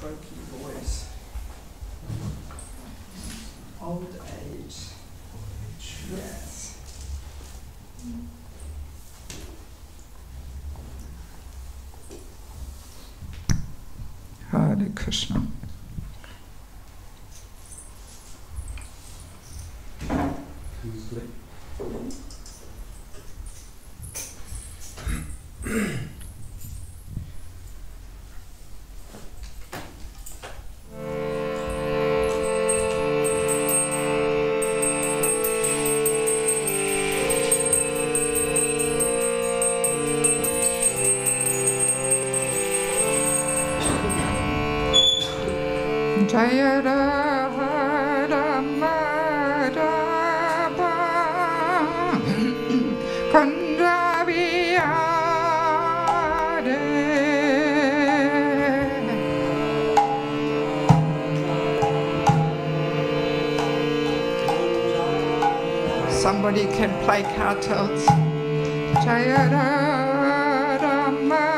croaky voice. Old age. Yes. Hare Krishna. Jaya Rama Rama Kanraviyare. Somebody can play cartels. Jaya Rama Rama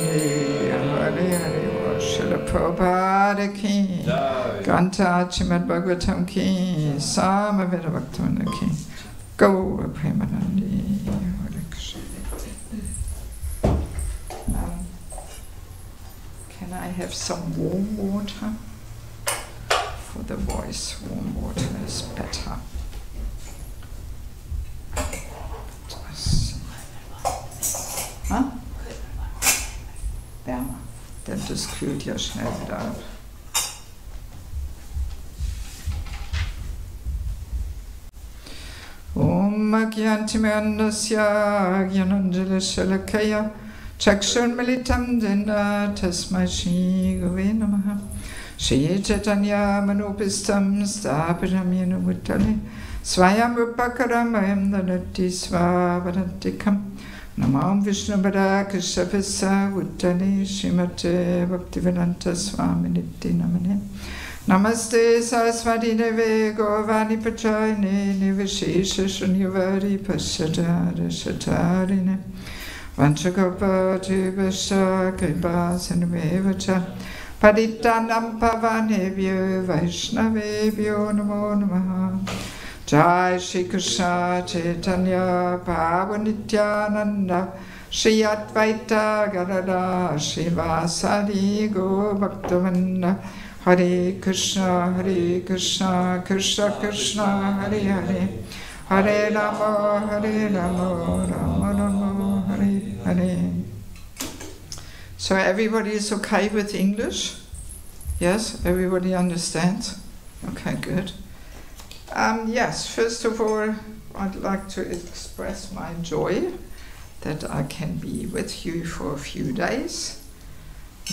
Hare Hare Srila Prabhupada ki, Ganta Chimad Bhagavatam ki, Samaveda Bhaktivinoda ki, Gaura Premanandi. Hare Krishna. Can I have some warm water? For the voice, warm water is better. Huh? Wärmer. Denn das kühlt ja schnell wieder ab. Om Agyantimandasya Gyananjala Shalakaya Chakshur Militam Dena Tasmai Shri Gurave Namaha Shri Chaitanya Manopistam Stapadam Yena Bhutale Swayam Rupakaramayam Danati Svavadantikam Namam Vishnupada Kishapisa Uttani Srimate Bhaktivedanta Swami Niti Namane Namaste Saraswati Deve Govani Pachayane Nivishesha Shunyavadi Pasyadara Shatarine Vanchakopati Vasha Kripa Sanumevacha Paditanam Pavanebhyo Vaishnavebhyo Namo Namaha Jai Shri Krishna Chaitanya Prabhu Nityananda Shri Advaita Gadada Shri Vasadi Go Bhaktivinoda Hare Krishna Krishna Krishna Hare Hare Hare Rama Rama Rama Hare Hare. So everybody is okay with English? Yes, everybody understands? Okay, good. Yes, first of all, I'd like to express my joy that I can be with you for a few days.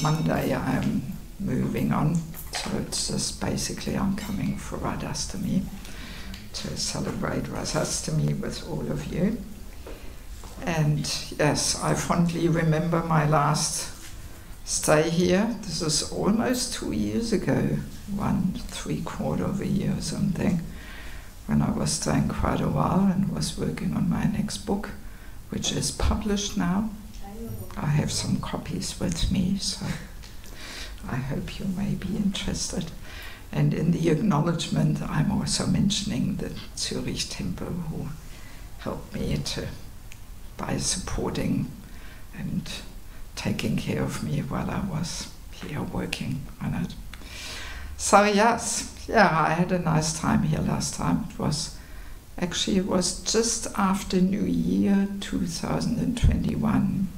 Monday I'm moving on, so it's just basically I'm coming for Radhastami to celebrate Radhastami with all of you. And yes, I fondly remember my last stay here. This is almost 2 years ago, 1¾ of a year or something, when I was staying quite a while and was working on my next book, which is published now. I have some copies with me, so I hope you may be interested. And in the acknowledgement, I'm also mentioning the Zurich Temple, who helped me by supporting and taking care of me while I was here working on it. So yes, I had a nice time here last time. It was just after New Year 2021,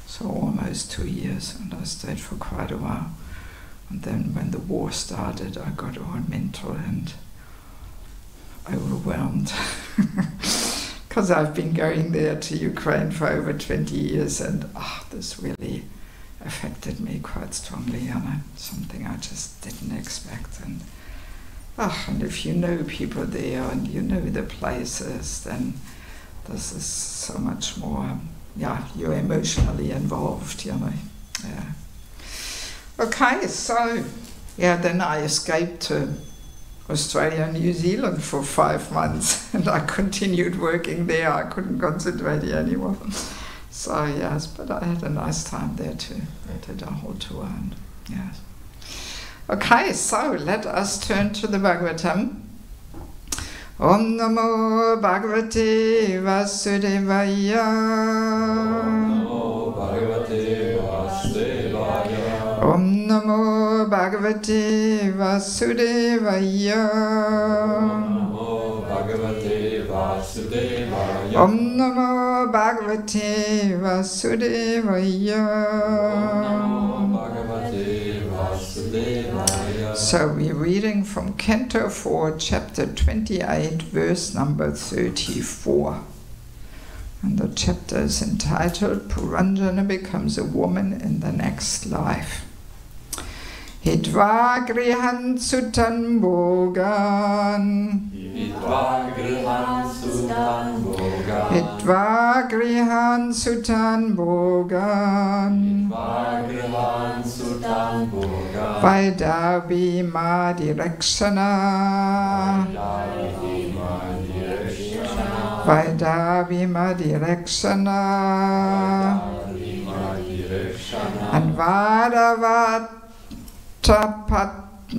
so almost 2 years, and I stayed for quite a while. And then when the war started, I got all mental and overwhelmed because I've been going there to Ukraine for over 20 years, and this really affected me quite strongly, and something I just didn't expect. And if you know people there and you know the places, then this is so much more, you're emotionally involved, Yeah. Okay, so, then I escaped to Australia and New Zealand for 5 months, and I continued working there. I couldn't concentrate here anymore. So, yes, but I had a nice time there too. I did a whole tour, and yes. Okay, so let us turn to the Bhagavatam. Om Namo Bhagavate Vasudevaya. Om Namo Bhagavate Vasudevaya. Om Namo Bhagavate Vasudevaya. So we're reading from Canto 4, chapter 28, verse number 34. And the chapter is entitled Puranjana Becomes a Woman in the Next Life. Hidva grihan sutan bogan. Hidva grihan sutan bogan. Hidva grihan sutan bogan. Hidva grihan sutan bogan. Vaidavi ma direkshana. Vaidavi ma direkshana. Anvadavata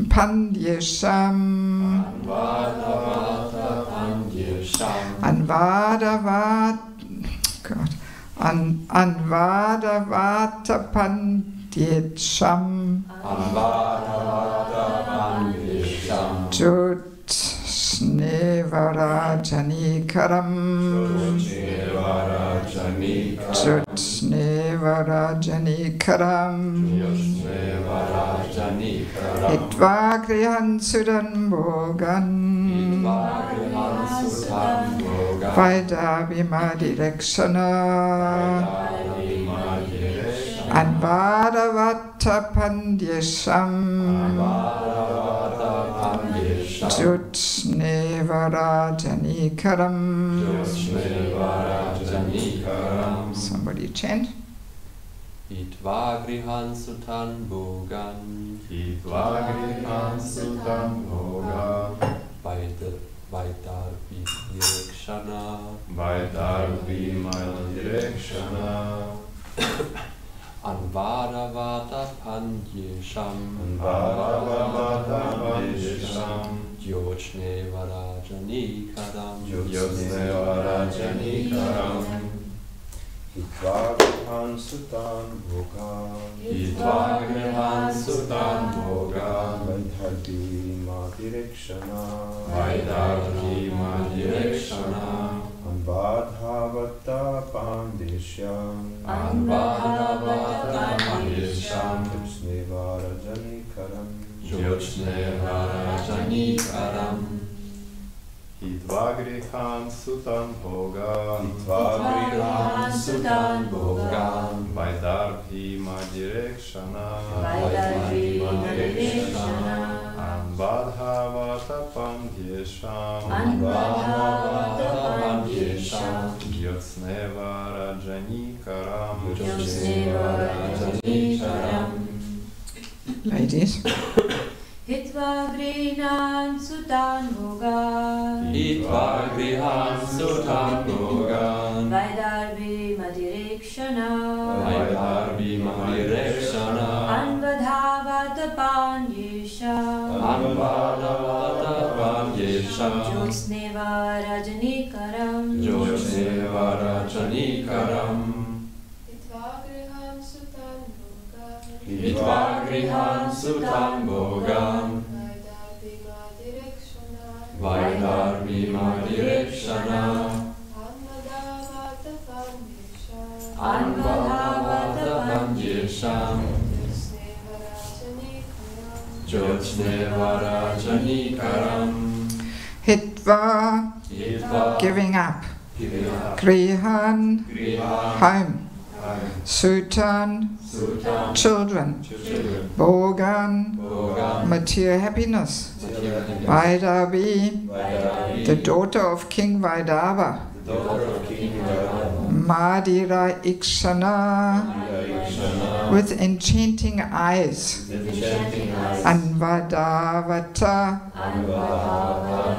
Pandyesham Anvadavata Pandyesham Jut Snevarajani-karam Jut Snevarajani-karam Hitvagrihan Sudan Bogan Vaidavima Direkshana Anvadavata Pandyesham Jut Snevarajani-karam. Somebody chant. Hitvagrihan Sutan Bogan Vaidarvi Direkshana Anvadavata Pandyesham Yochnevarajani-karam Hitvagrihan Sutan Bhoga Vaidharvima Direkshana Anvadhavata Pandesham Yochnevarajani-karam Hitvagrihan Sutan Bhoga Vaidharvima Direkshana Anvadhavata Pandyesham Yochnevarajani-karam Ladies. Hitvagrihan Sutan Bogan Vaidarvima Direkshana Anvadhavata Pandyesham Jyotsnevarajani-karam Hitvagrihan Sutan Bogan Vaidarvima Direkshana Anvadhavata Pandyesham Jyotsnevarajani-karam Hitva, giving up. Grihan, home. Sutan, children. Bhogan, material happiness. Vaidhavi, the daughter of King Vaidava. Madira Ikshana, with enchanting eyes. Anvadavata,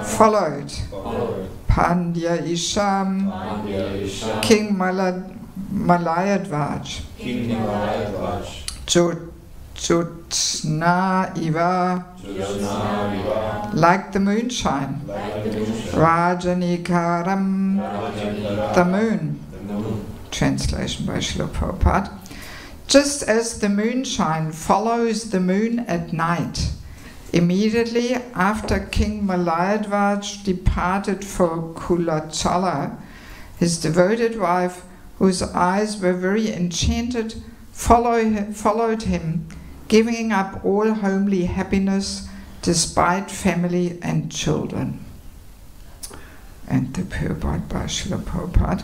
followed. Pandya Isham, King Malayadvaj. Jyotsna Iva, like the moonshine. Rajanikaram, the moon. Translation by Srila Prabhupada. Just as the moonshine follows the moon at night, immediately after King Malayadvaj departed for Kulachala, his devoted wife, whose eyes were very enchanted, followed him, giving up all homely happiness despite family and children. And the Purport by Srila Prabhupada.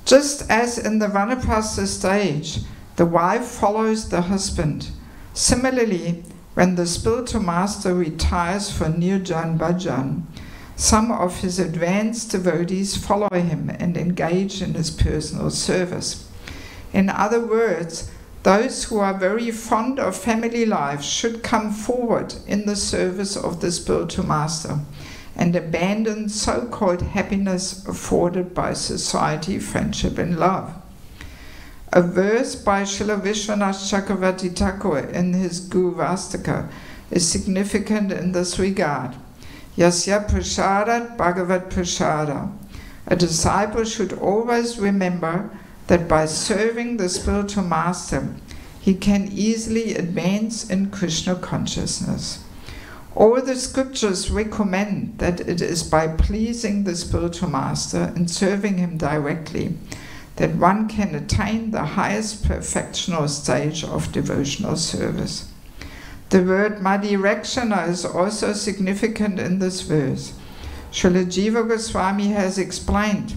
Just as in the Vanaprastha stage, the wife follows the husband, similarly, when the spiritual master retires for Nirjan Bhajan, some of his advanced devotees follow him and engage in his personal service. In other words, those who are very fond of family life should come forward in the service of the spiritual master and abandon so-called happiness afforded by society, friendship, and love. A verse by Srila Vishwanath Chakravarti Thakur in his Guru Vastika is significant in this regard. Yasya prasadat bhagavat prasada. A disciple should always remember that by serving the spiritual master, he can easily advance in Krishna consciousness. All the scriptures recommend that it is by pleasing the spiritual master and serving him directly that one can attain the highest perfectional stage of devotional service. The word Madirekshana is also significant in this verse. Srila Jiva Goswami has explained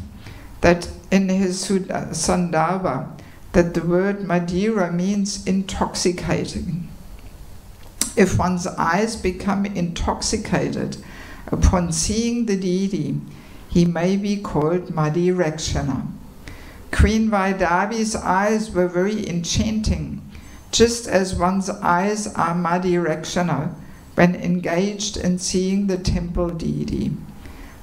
that in his Sandarbha that the word Madira means intoxicating. If one's eyes become intoxicated upon seeing the deity, he may be called Madirekshana. Queen Vaidabi's eyes were very enchanting, just as one's eyes are Madirekshana when engaged in seeing the temple deity.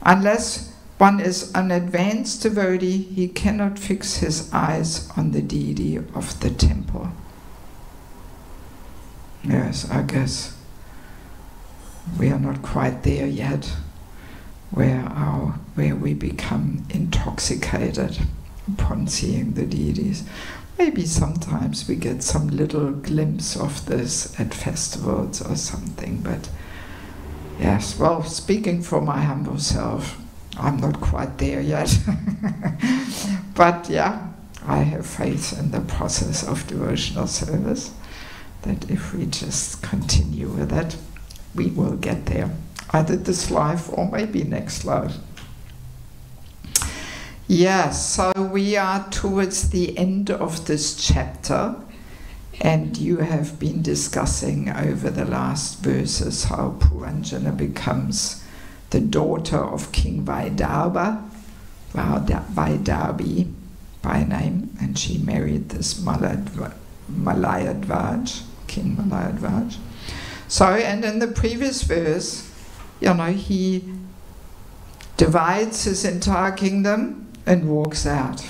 Unless one is an advanced devotee, he cannot fix his eyes on the deity of the temple. Yes, I guess we are not quite there yet, where we become intoxicated upon seeing the deities. Maybe sometimes we get some little glimpse of this at festivals or something, but yes, well, speaking for my humble self, I'm not quite there yet. But yeah, I have faith in the process of devotional service, that if we just continue with it, we will get there, either this life or maybe next life. Yes, so we are towards the end of this chapter, and you have been discussing over the last verses how Puranjana becomes the daughter of King Vaidarbha, Vaidabi by name, and she married this Malayadvaj, King Malayadvaj. So, and in the previous verse, he divides his entire kingdom and walks out.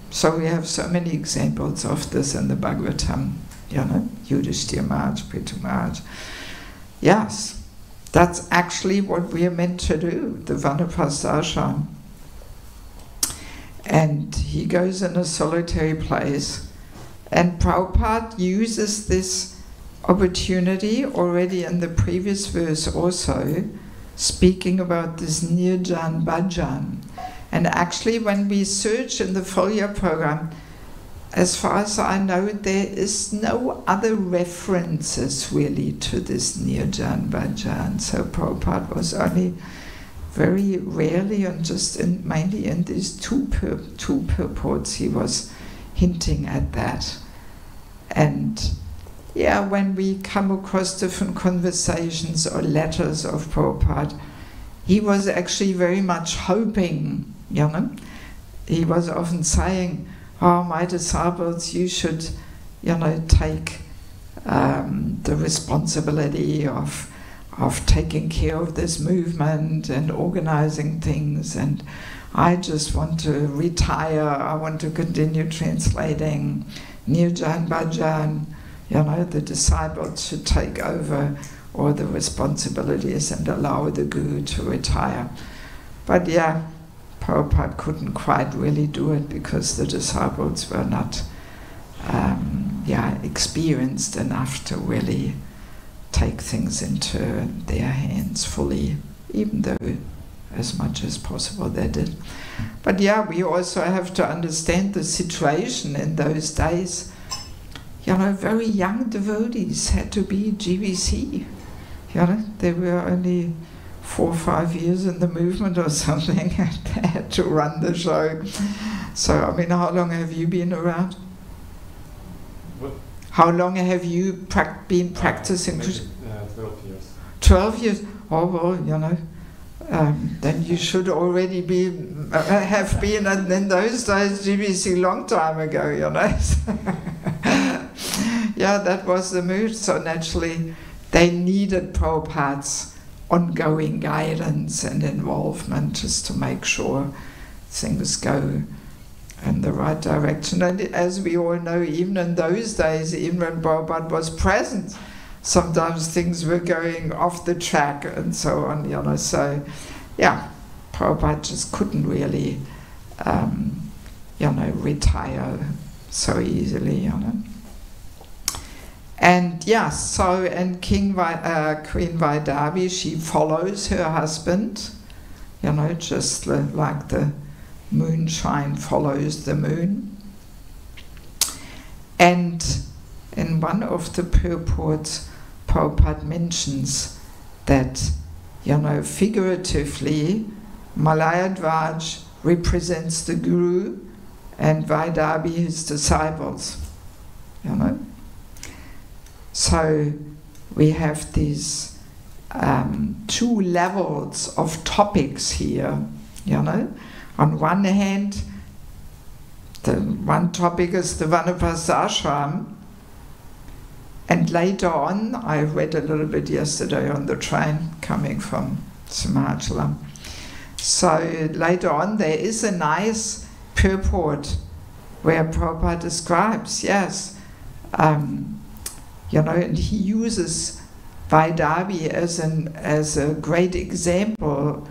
So we have so many examples of this in the Bhagavatam, Yudhishthira Maharaj, Prithu Maharaj. Yes, that's actually what we are meant to do, the Vanaprastha ashram. And he goes in a solitary place, and Prabhupada uses this opportunity already in the previous verse also, speaking about this Nirjan Bhajan. And actually, when we search in the Folio program, as far as I know, there is no other references really to this Nirjan Bhajan. So Prabhupada was only very rarely, and just mainly in these two purports, he was hinting at that. And yeah, when we come across different conversations or letters of Prabhupada, he was actually very much hoping, he was often saying, oh, my disciples, you should, take the responsibility of taking care of this movement and organizing things, and I just want to retire, I want to continue translating Nirjan Bhajan, the disciples should take over all the responsibilities and allow the Guru to retire. But yeah, Prabhupada couldn't quite really do it because the disciples were not experienced enough to really take things into their hands fully, even though as much as possible they did. But yeah, we also have to understand the situation in those days. Very young devotees had to be GBC. They were only 4 or 5 years in the movement or something, and they had to run the show. So, how long have you been around? What? How long have you been practicing? 12 years. 12 years? Oh, well, then you should already have been in those days GBC long time ago, Yeah, that was the mood. So naturally, they needed Prabhupada's ongoing guidance and involvement just to make sure things go in the right direction. And as we all know, even in those days, even when Prabhupada was present, sometimes things were going off the track and so on, you know. So, yeah, Prabhupada just couldn't really, you know, retire so easily, you know. And yeah, so, and Queen Vaidavi, she follows her husband, you know, just like the moonshine follows the moon. And in one of the purports, Prabhupada mentions that, you know, figuratively, Malayadvaj represents the Guru and Vaidavi his disciples, you know. So we have these two levels of topics here, you know. On one hand, the one topic is the Vanaprastha ashram, and later on, I read a little bit yesterday on the train coming from Himachalam. So later on, there is a nice purport where Prabhupada describes, yes, you know, and he uses Vaidavi as a great example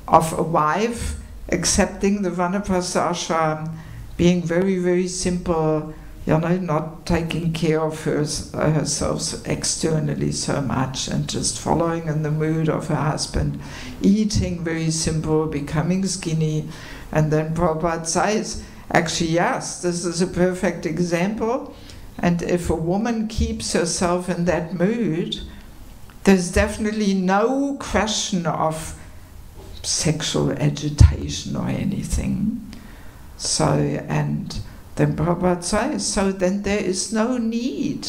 of a wife accepting the Vanaprastha ashram, being very, very simple, you know, not taking care of herself externally so much, and just following in the mood of her husband, eating very simple, becoming skinny. And then Prabhupada says, actually, yes, this is a perfect example. And if a woman keeps herself in that mood, there's definitely no question of sexual agitation or anything. So, and then Prabhupada says, so then there is no need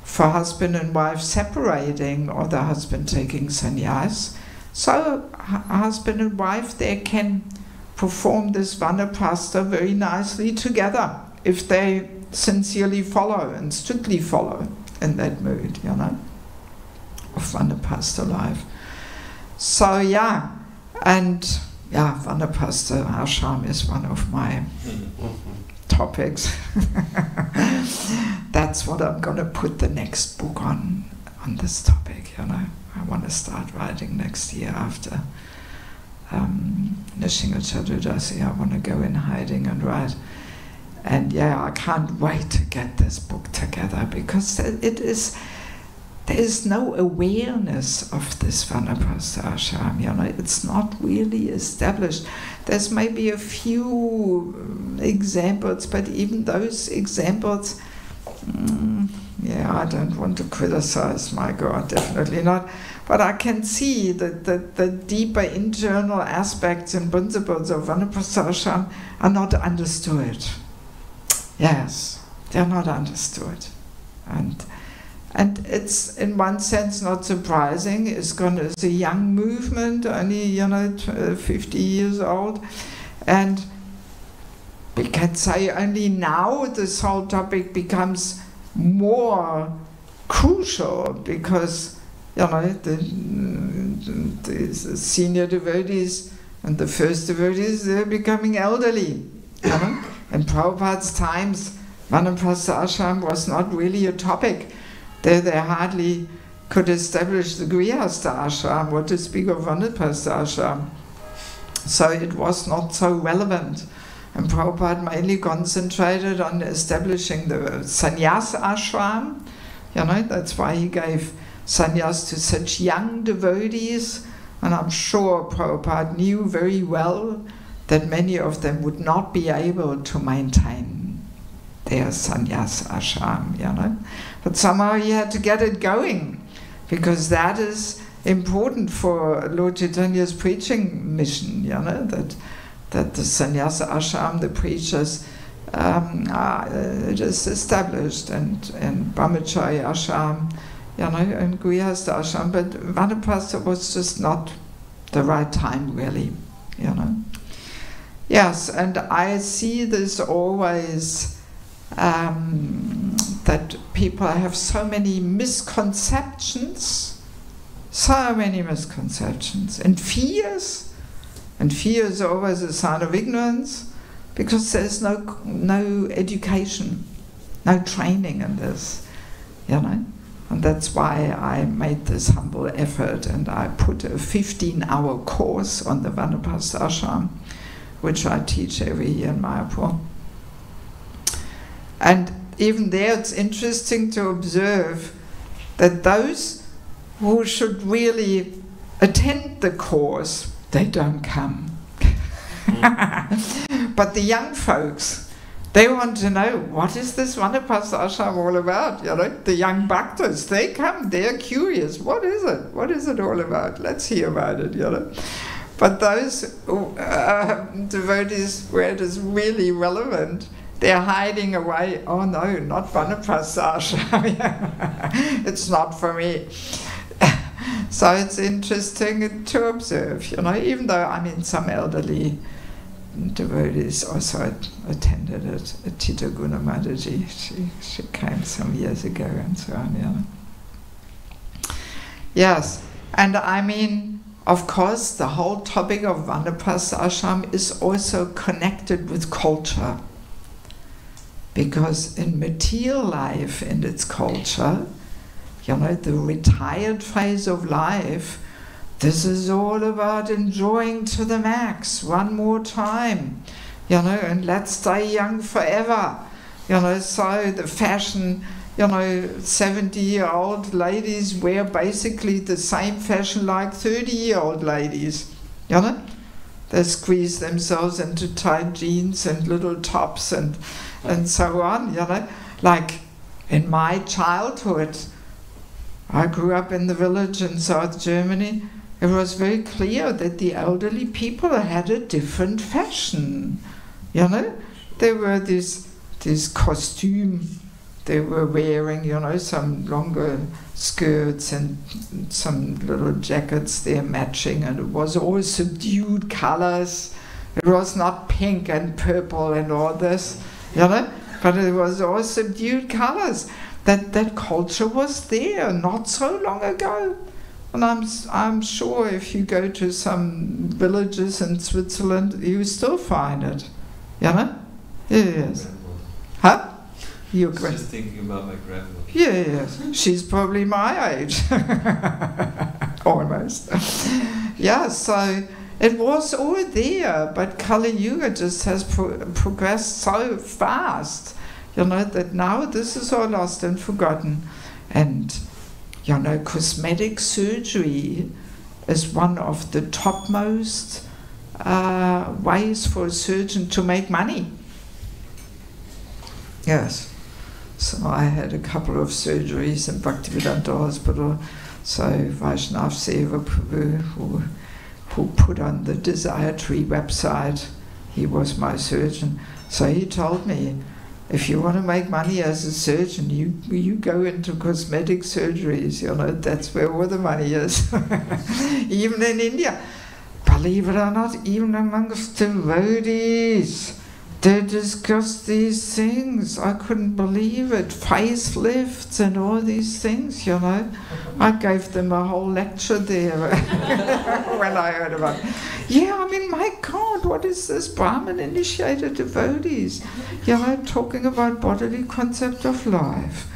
for husband and wife separating or the husband taking sannyas. So husband and wife, they can perform this Vanaprastha very nicely together if they sincerely follow and strictly follow in that mood, you know, of Vanaprastha life. So yeah, and yeah, Vanaprastha ashram is one of my topics. That's what I'm going to put the next book on this topic, you know. I want to start writing next year after Nishinga Chadurdasi. I want to go in hiding and write. And yeah, I can't wait to get this book together, because there is no awareness of this Vanaprastha ashram, you know. It's not really established. There's maybe a few examples, but even those examples, yeah, I don't want to criticize, my God, definitely not. But I can see that the deeper internal aspects and principles of Vanaprastha ashram are not understood. Yes, they're not understood. And it's in one sense not surprising. It's a young movement, only, you know, 50 years old, and we can say only now this whole topic becomes more crucial, because, you know, the senior devotees and the first devotees, they're becoming elderly, you know. In Prabhupada's times, Vanaprastha ashram was not really a topic. They hardly could establish the Grihastha ashram, what to speak of Vanaprastha ashram. So it was not so relevant. And Prabhupada mainly concentrated on establishing the sannyas ashram. You know, that's why he gave sannyas to such young devotees. And I'm sure Prabhupada knew very well that many of them would not be able to maintain their sannyas ashram, you know. But somehow he had to get it going, because that is important for Lord Chaitanya's preaching mission, you know, that the sannyasa ashram, the preachers, it is established, and brahmacharya ashram, you know, and grihastha ashram, but Vanaprastha was just not the right time, really, you know. Yes, and I see this always, that people have so many misconceptions, and fears. And fear is always a sign of ignorance. because there's no education, no training in this, you know. And that's why I made this humble effort, and I put a 15-hour course on the Vanaprastha ashram, which I teach every year in Mayapur. And even there it's interesting to observe that those who should really attend the course, they don't come. But the young folks, they want to know, what is this Vanaprastha ashram all about? You know, the young bhaktas, they come, they're curious. What is it? What is it all about? Let's hear about it, you know. But those devotees where it is really relevant, they're hiding away. Oh no, not Vanaprastha ashram. It's not for me. So it's interesting to observe, you know, even though, I mean, some elderly devotees also attended it. Devaki Mataji, she came some years ago and so on, you know. Yes, and I mean, of course, the whole topic of Vanaprastha ashram is also connected with culture. Because in material life, in its culture, you know, the retired phase of life, this is all about enjoying to the max, one more time, you know, and let's stay young forever. You know, so the fashion, you know, 70-year-old ladies wear basically the same fashion like 30-year-old ladies, you know. They squeeze themselves into tight jeans and little tops and so on, you know. Like in my childhood, I grew up in the village in South Germany. It was very clear that the elderly people had a different fashion, you know. There were this costume they were wearing, you know, some longer skirts and some little jackets there matching, and it was all subdued colors. It was not pink and purple and all this, you know, but it was all subdued colors. That culture was there not so long ago. And I'm sure if you go to some villages in Switzerland, you still find it. You know? Yes. Huh? I was just thinking about my grandmother. Yes. She's probably my age. Almost. Yeah, so it was all there, but Kali Yuga just has progressed so fast, you know, that now this is all lost and forgotten. And, you know, cosmetic surgery is one of the topmost ways for a surgeon to make money. Yes. So I had a couple of surgeries in Bhaktivedanta Hospital. So Vaishnav Seva Prabhu, who put on the Desire Tree website, he was my surgeon. So he told me, if you want to make money as a surgeon, you go into cosmetic surgeries, you know, that's where all the money is. Even in India, believe it or not, even amongst devotees, they discuss these things. I couldn't believe it. Facelifts and all these things, you know. I gave them a whole lecture there when I heard about it. Yeah, I mean, my God, what is this? Brahmin-initiated devotees, you know, talking about bodily concept of life,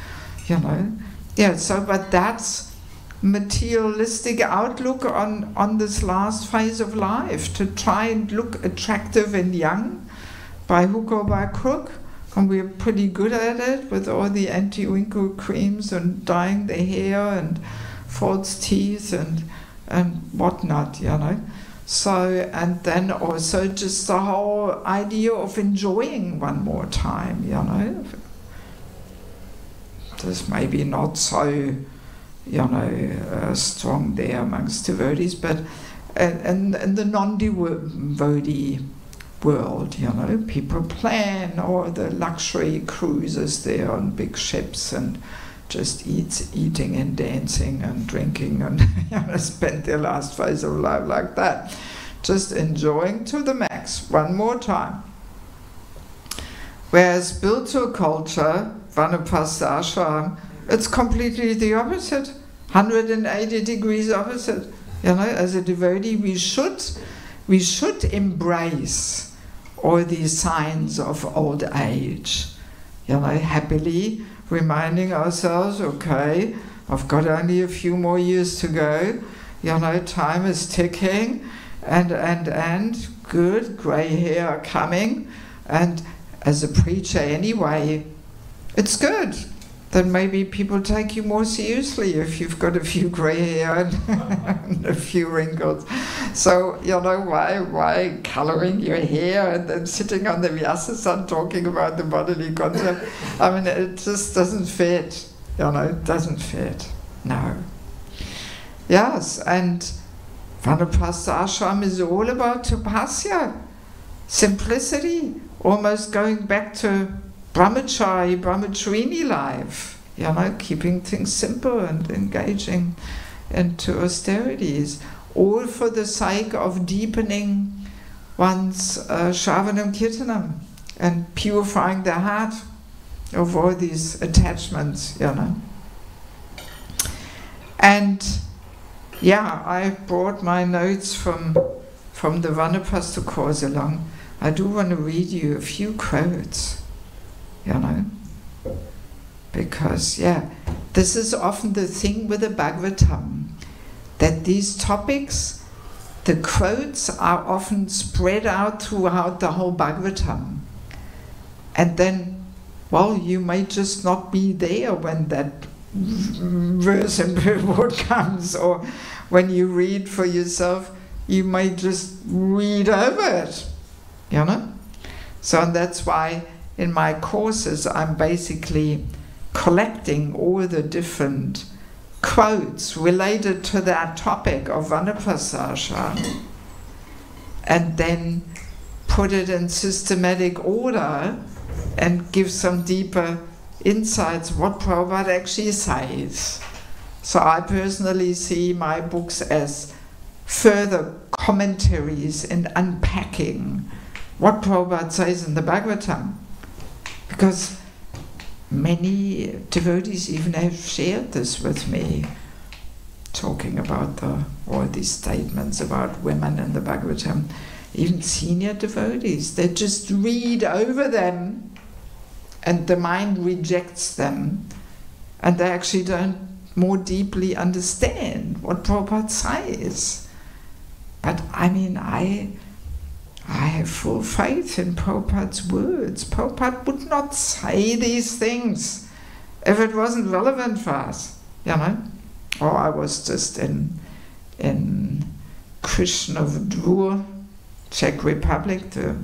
you know. Yeah, so, but that's materialistic outlook on this last phase of life, to try and look attractive and young, by hook or by crook, and we're pretty good at it with all the anti-wrinkle creams and dyeing the hair and false teeth and whatnot, you know. So, and then also just the whole idea of enjoying one more time, you know. This may be not so, you know, strong there amongst devotees, but in the non-devotee world, you know, people plan all the luxury cruises there on big ships and just eating and dancing and drinking and, you know, spend their last phase of life like that, just enjoying to the max one more time. Whereas spiritual culture, Vanaprastha ashram, it's completely the opposite, 180 degrees opposite. You know, as a devotee, we should embrace all these signs of old age. You know, happily reminding ourselves, okay, I've got only a few more years to go. You know, time is ticking, and good, grey hair are coming. And as a preacher anyway, it's good that maybe people take you more seriously if you've got a few grey hair and a few wrinkles. So, you know, why colouring your hair and then sitting on the Vyasa-san talking about the bodily concept? I mean, it just doesn't fit. You know, it doesn't fit. No. Yes, and Vanaprastha ashram is all about tapasya, simplicity, almost going back to brahmacharini life, you know, keeping things simple and engaging into austerities, all for the sake of deepening one's shravanam kirtanam and purifying the heart of all these attachments, you know. And yeah, I brought my notes from the Vanaprastha course along. I do want to read you a few quotes, you know, because, yeah, this is often the thing with the Bhagavatam, that these topics, the quotes are often spread out throughout the whole Bhagavatam. And then, well, you may just not be there when that verse and purport comes, or when you read for yourself, you may just read over it, you know? So that's why in my courses I'm basically collecting all the different quotes related to that topic of Vanaprastha, and then put it in systematic order and give some deeper insights what Prabhupada actually says. So I personally see my books as further commentaries and unpacking what Prabhupada says in the Bhagavatam. Because many devotees even have shared this with me, talking about all these statements about women in the Bhagavatam. Even senior devotees, they just read over them and the mind rejects them, and they actually don't more deeply understand what Prabhupada says. But I mean, I have full faith in Prabhupada's words. Prabhupada would not say these things if it wasn't relevant for us, you know. Or I was just in Krishnavdvor, Czech Republic, the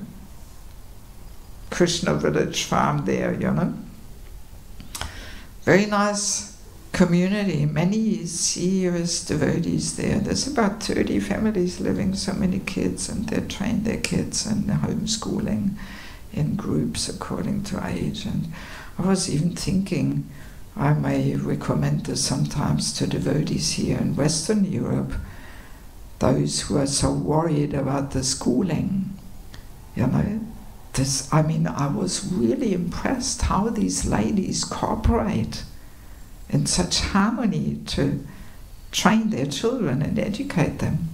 Krishna village farm there, you know. Very nice community, many serious devotees there. There's about 30 families living, so many kids, and they train their kids and homeschooling in groups according to age. And I was even thinking I may recommend this sometimes to devotees here in Western Europe, those who are so worried about the schooling, you know. I mean, I was really impressed how these ladies cooperate in such harmony to train their children and educate them.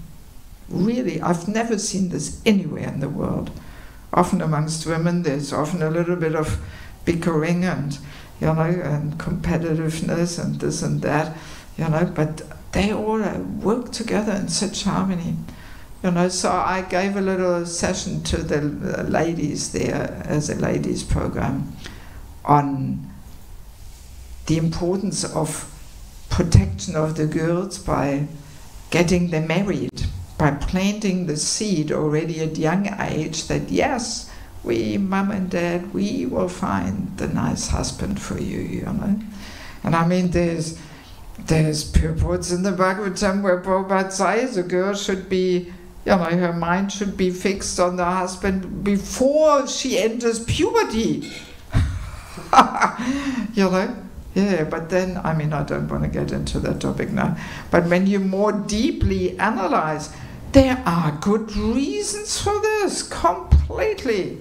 Really, I've never seen this anywhere in the world. Often amongst women, there's often a little bit of bickering and, you know, and competitiveness and this and that, you know, but they all work together in such harmony. You know, so I gave a little session to the ladies there as a ladies program on the importance of protection of the girls by getting them married, by planting the seed already at young age that yes, we, mum and dad, we will find the nice husband for you, you know. And I mean, there's purports in the Bhagavatam where Prabhupada says a girl should be, you know, her mind should be fixed on the husband before she enters puberty. You know? Yeah, but then, I mean, I don't want to get into that topic now, but when you more deeply analyze, there are good reasons for this, completely.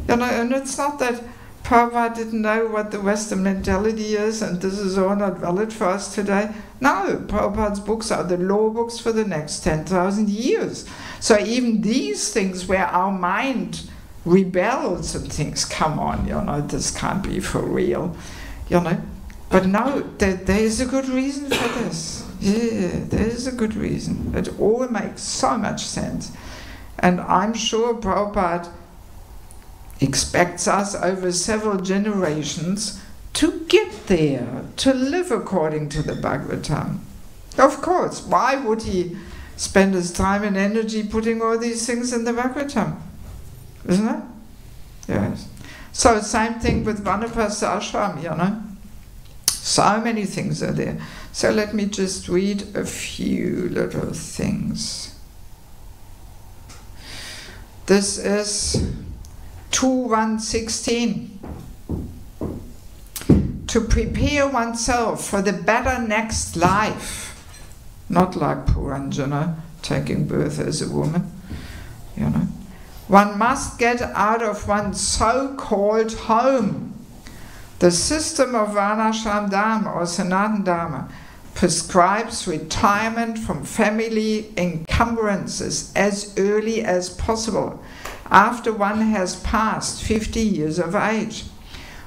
You know, and it's not that Prabhupada didn't know what the Western mentality is and this is all not valid for us today. No, Prabhupada's books are the law books for the next 10,000 years. So even these things where our mind rebels and thinks, come on, this can't be for real, But no, there is a good reason for this. Yeah, there is a good reason. It all makes so much sense. And I'm sure Prabhupada expects us over several generations to get there, to live according to the Bhagavatam. Of course, why would he spend his time and energy putting all these things in the Bhagavatam? Isn't it? Yes. So same thing with Vanaprastha ashram, So many things are there. So let me just read a few little things. This is 2.1.16. To prepare oneself for the better next life. Not like Puranjana, taking birth as a woman, One must get out of one's so-called home. The system of Varnashram Dharma or Sanatana Dharma prescribes retirement from family encumbrances as early as possible, after one has passed 50 years of age.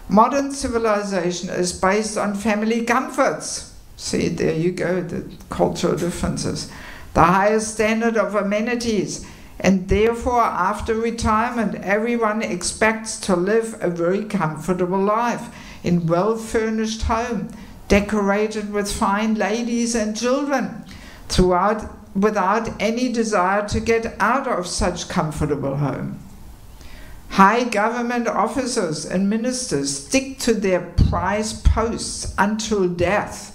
Modern civilization is based on family comforts. See, there you go, the cultural differences. The highest standard of amenities, and therefore after retirement everyone expects to live a very comfortable life in well-furnished home, decorated with fine ladies and children, without any desire to get out of such comfortable home. High government officers and ministers stick to their prized posts until death,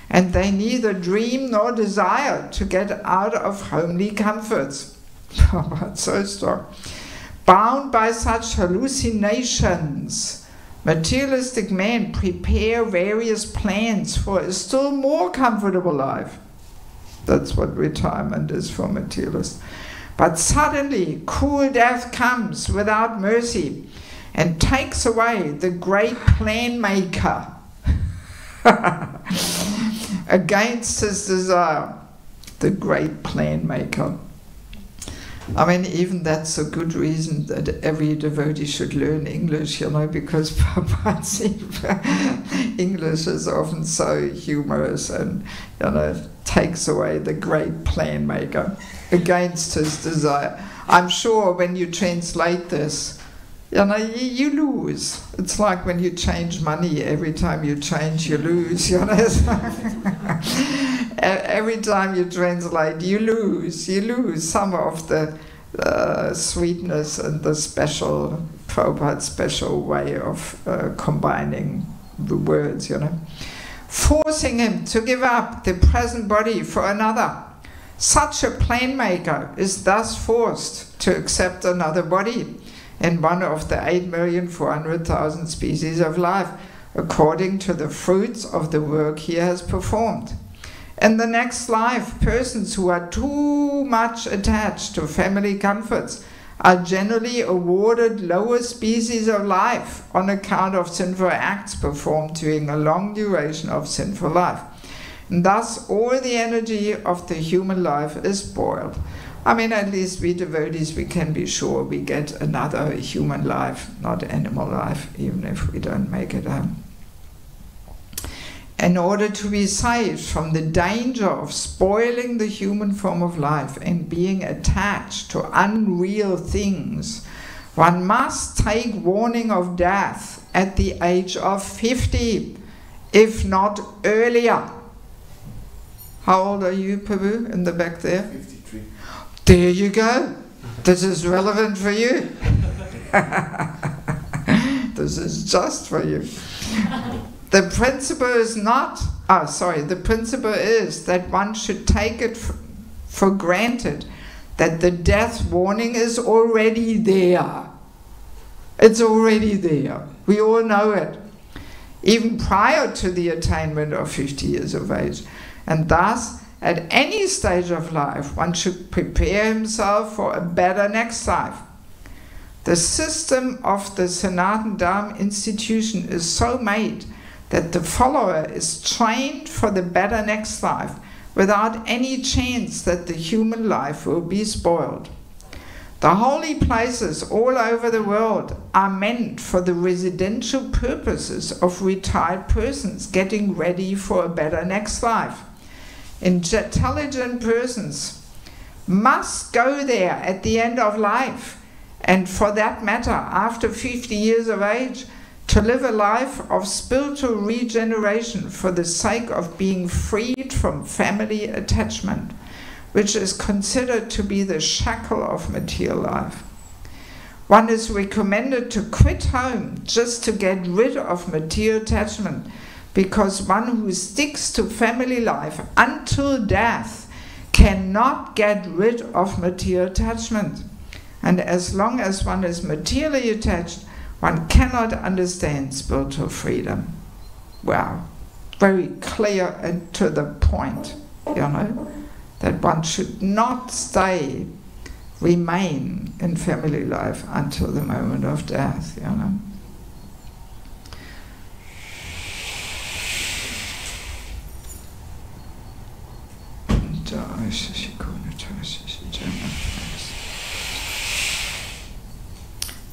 and they neither dream nor desire to get out of homely comforts. That's so strong. Bound by such hallucinations, materialistic men prepare various plans for a still more comfortable life. That's what retirement is for materialists. But suddenly, cruel death comes without mercy and takes away the great plan maker against his desire. The great plan maker. I mean, even that's a good reason that every devotee should learn English, because English is often so humorous and, takes away the great plan maker against his desire. I'm sure when you translate this, you lose. It's like when you change money, every time you change, you lose, Every time you translate, you lose some of the sweetness and the special, Prabhupada's special way of combining the words, Forcing him to give up the present body for another. Such a plan maker is thus forced to accept another body in one of the 8,400,000 species of life, according to the fruits of the work he has performed. In the next life, persons who are too much attached to family comforts are generally awarded lower species of life on account of sinful acts performed during a long duration of sinful life. And thus, all the energy of the human life is spoiled. I mean, at least we devotees, we can be sure we get another human life, not animal life, even if we don't make it home. In order to be saved from the danger of spoiling the human form of life and being attached to unreal things, one must take warning of death at the age of 50, if not earlier. How old are you, Prabhu, in the back there? 53. There you go. This is relevant for you. This is just for you. The principle is the principle is that one should take it for granted that the death warning is already there. It's already there. We all know it. Even prior to the attainment of 50 years of age. And thus, at any stage of life, one should prepare himself for a better next life. The system of the Sanatana Dharma institution is so made that the follower is trained for the better next life without any chance that the human life will be spoiled. The holy places all over the world are meant for the residential purposes of retired persons getting ready for a better next life. Intelligent persons must go there at the end of life, and for that matter, after 50 years of age, to live a life of spiritual regeneration for the sake of being freed from family attachment, which is considered to be the shackle of material life. One is recommended to quit home just to get rid of material attachment, because one who sticks to family life until death cannot get rid of material attachment. And as long as one is materially attached, one cannot understand spiritual freedom. Wow, very clear and to the point, that one should not remain in family life until the moment of death,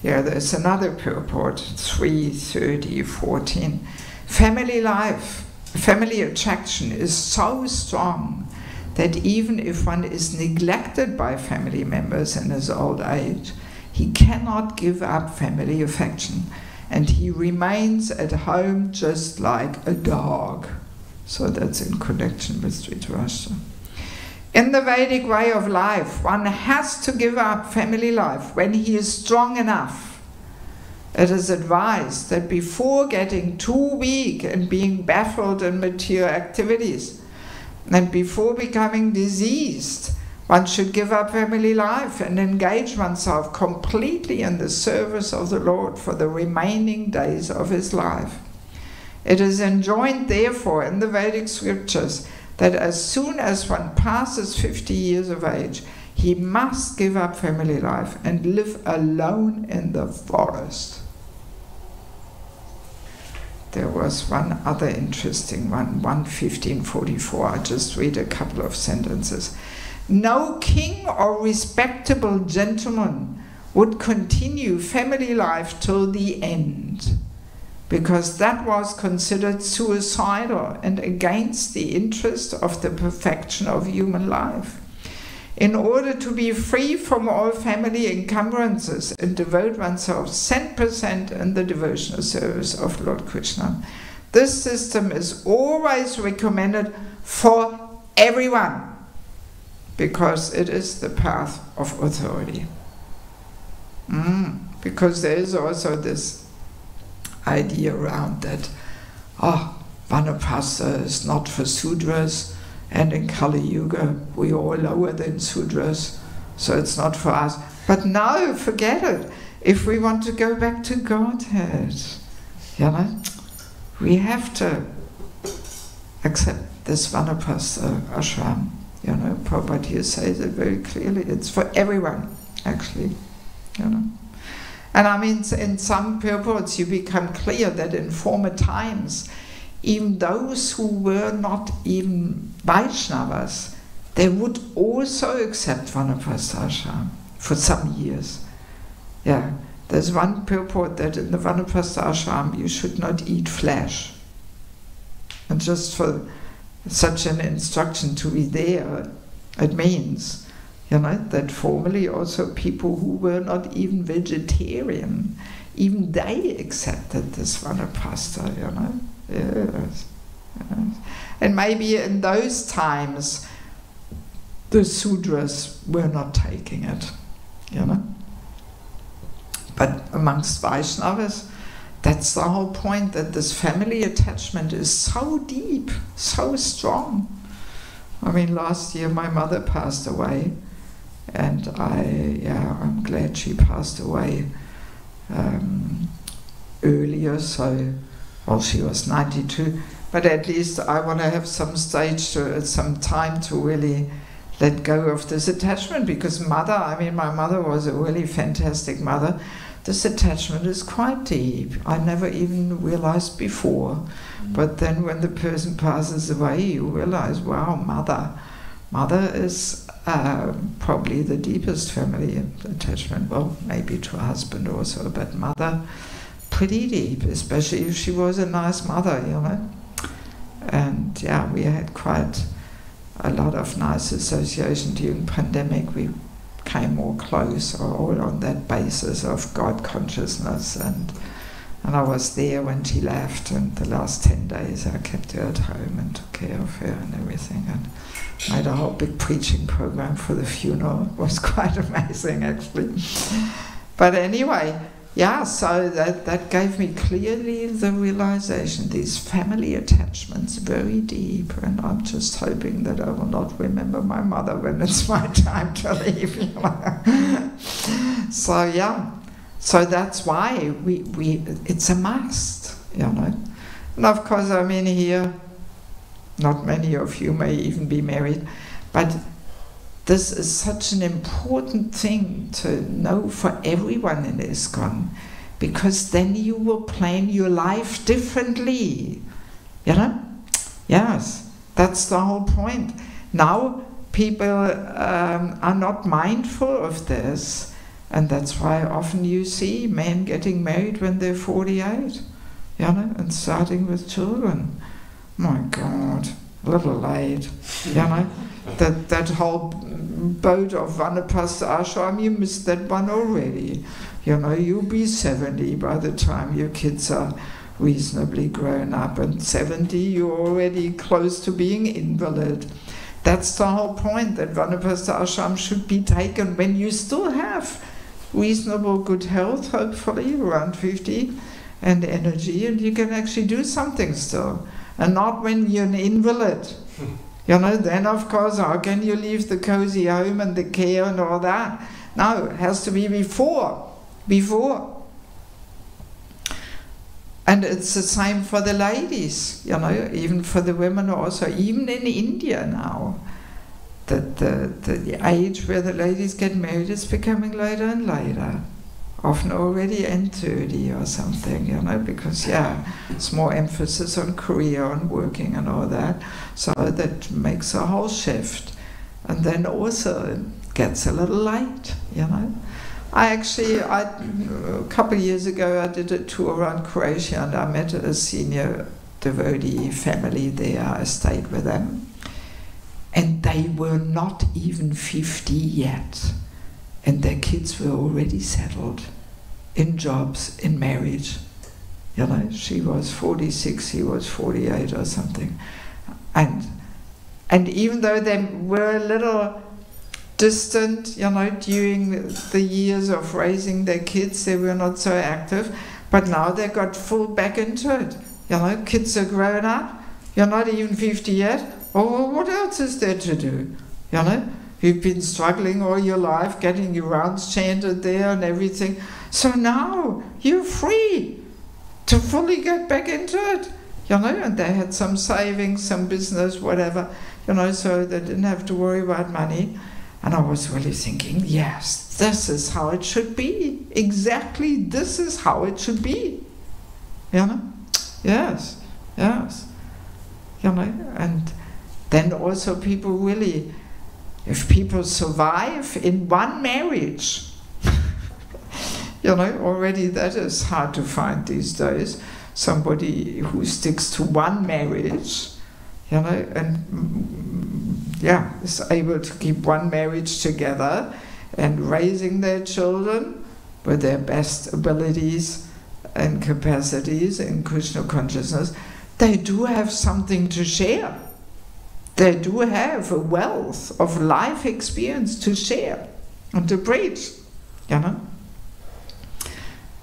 Yeah, there's another purport, 3:30:14. Family life, family attraction is so strong that even if one is neglected by family members in his old age, he cannot give up family affection, and he remains at home just like a dog. So that's in connection with Dhritarashtra. In the Vedic way of life, one has to give up family life when he is strong enough. It is advised that before getting too weak and being baffled in material activities, and before becoming diseased, one should give up family life and engage oneself completely in the service of the Lord for the remaining days of his life. It is enjoined, therefore, in the Vedic scriptures that as soon as one passes 50 years of age, he must give up family life and live alone in the forest. There was one other interesting one, 1:15:44. I'll just read a couple of sentences. No king or respectable gentleman would continue family life till the end, because that was considered suicidal and against the interest of the perfection of human life. In order to be free from all family encumbrances and devote oneself 100% in the devotional service of Lord Krishna, this system is always recommended for everyone, because it is the path of authority. Because there is also this idea around that, Vanapasa is not for Sudras, and in Kali Yuga we are all lower than Sudras, so it's not for us. But no, forget it. If we want to go back to Godhead, we have to accept this Vanapasa ashram. Prabhupada here says it very clearly. It's for everyone, actually. And I mean, in some purports you become clear that in former times, even those who were not even Vaishnavas, they would also accept Vanapasa ashram for some years. Yeah, there's one purport that in the Vanapasa ashram you should not eat flesh. And just for such an instruction to be there, it means, that formerly also people who were not even vegetarian, even they accepted this Vanapasa, Yes. And maybe in those times the Sudras were not taking it, But amongst Vaishnavas, that's the whole point, that this family attachment is so deep, so strong. I mean, last year my mother passed away, and I'm glad she passed away earlier, she was 92, but at least I want to have some time to really let go of this attachment, because my mother was a really fantastic mother. This attachment is quite deep. I never even realized before. But then when the person passes away, you realize, wow, mother Mother is probably the deepest family attachment. Well, maybe to husband also, but mother, pretty deep, especially if she was a nice mother, you know. And yeah, we had quite a lot of nice association during pandemic. We came more close, all on that basis of God consciousness, and I was there when she left, and the last 10 days I kept her at home and took care of her and everything, and made a whole big preaching program for the funeral. It was quite amazing, actually. But anyway, yeah, so that gave me clearly the realization, these family attachments, very deep, and I'm just hoping that I will not remember my mother when it's my time to leave. You know? So yeah, so that's why we it's a must, you know. And of course, I mean, here, not many of you may even be married, but this is such an important thing to know for everyone in ISKCON, because then you will plan your life differently, you know? Yes, that's the whole point. Now people are not mindful of this, and that's why often you see men getting married when they're 48, you know, and starting with children. My God, a little late, you know? That whole boat of Vanapasta Ashram, you missed that one already. You know, you'll be 70 by the time your kids are reasonably grown up, and 70 you're already close to being invalid. That's the whole point, that Vanapasta Ashram should be taken when you still have reasonable good health, hopefully around 50, and energy, and you can actually do something still, and not when you're an invalid. You know, then of course, how can you leave the cozy home and the care and all that? No, it has to be before. And it's the same for the ladies, you know, even for the women also. Even in India now, the age where the ladies get married is becoming later and later. Often already in 30 or something, you know, because, yeah, it's more emphasis on career, on working and all that. So that makes a whole shift. And then also it gets a little late, you know. A couple of years ago, I did a tour around Croatia, and I met a senior devotee family there. I stayed with them. And they were not even 50 yet. And their kids were already settled in jobs, in marriage. You know, she was 46, he was 48 or something. And even though they were a little distant, you know, during the years of raising their kids, they were not so active. But now they got full back into it. You know, kids are grown up. You're not even 50 yet. Oh, what else is there to do? You know? You've been struggling all your life, getting your rounds chanted there and everything. So now you're free to fully get back into it, you know. And they had some savings, some business, whatever, you know, so they didn't have to worry about money. And I was really thinking, yes, this is how it should be. Exactly, this is how it should be, you know. Yes, you know. And then also people really, if people survive in one marriage, you know, already that is hard to find these days. Somebody who sticks to one marriage, you know, and yeah, is able to keep one marriage together and raising their children with their best abilities and capacities in Krishna consciousness. They do have something to share. They do have a wealth of life experience to share and to preach, you know.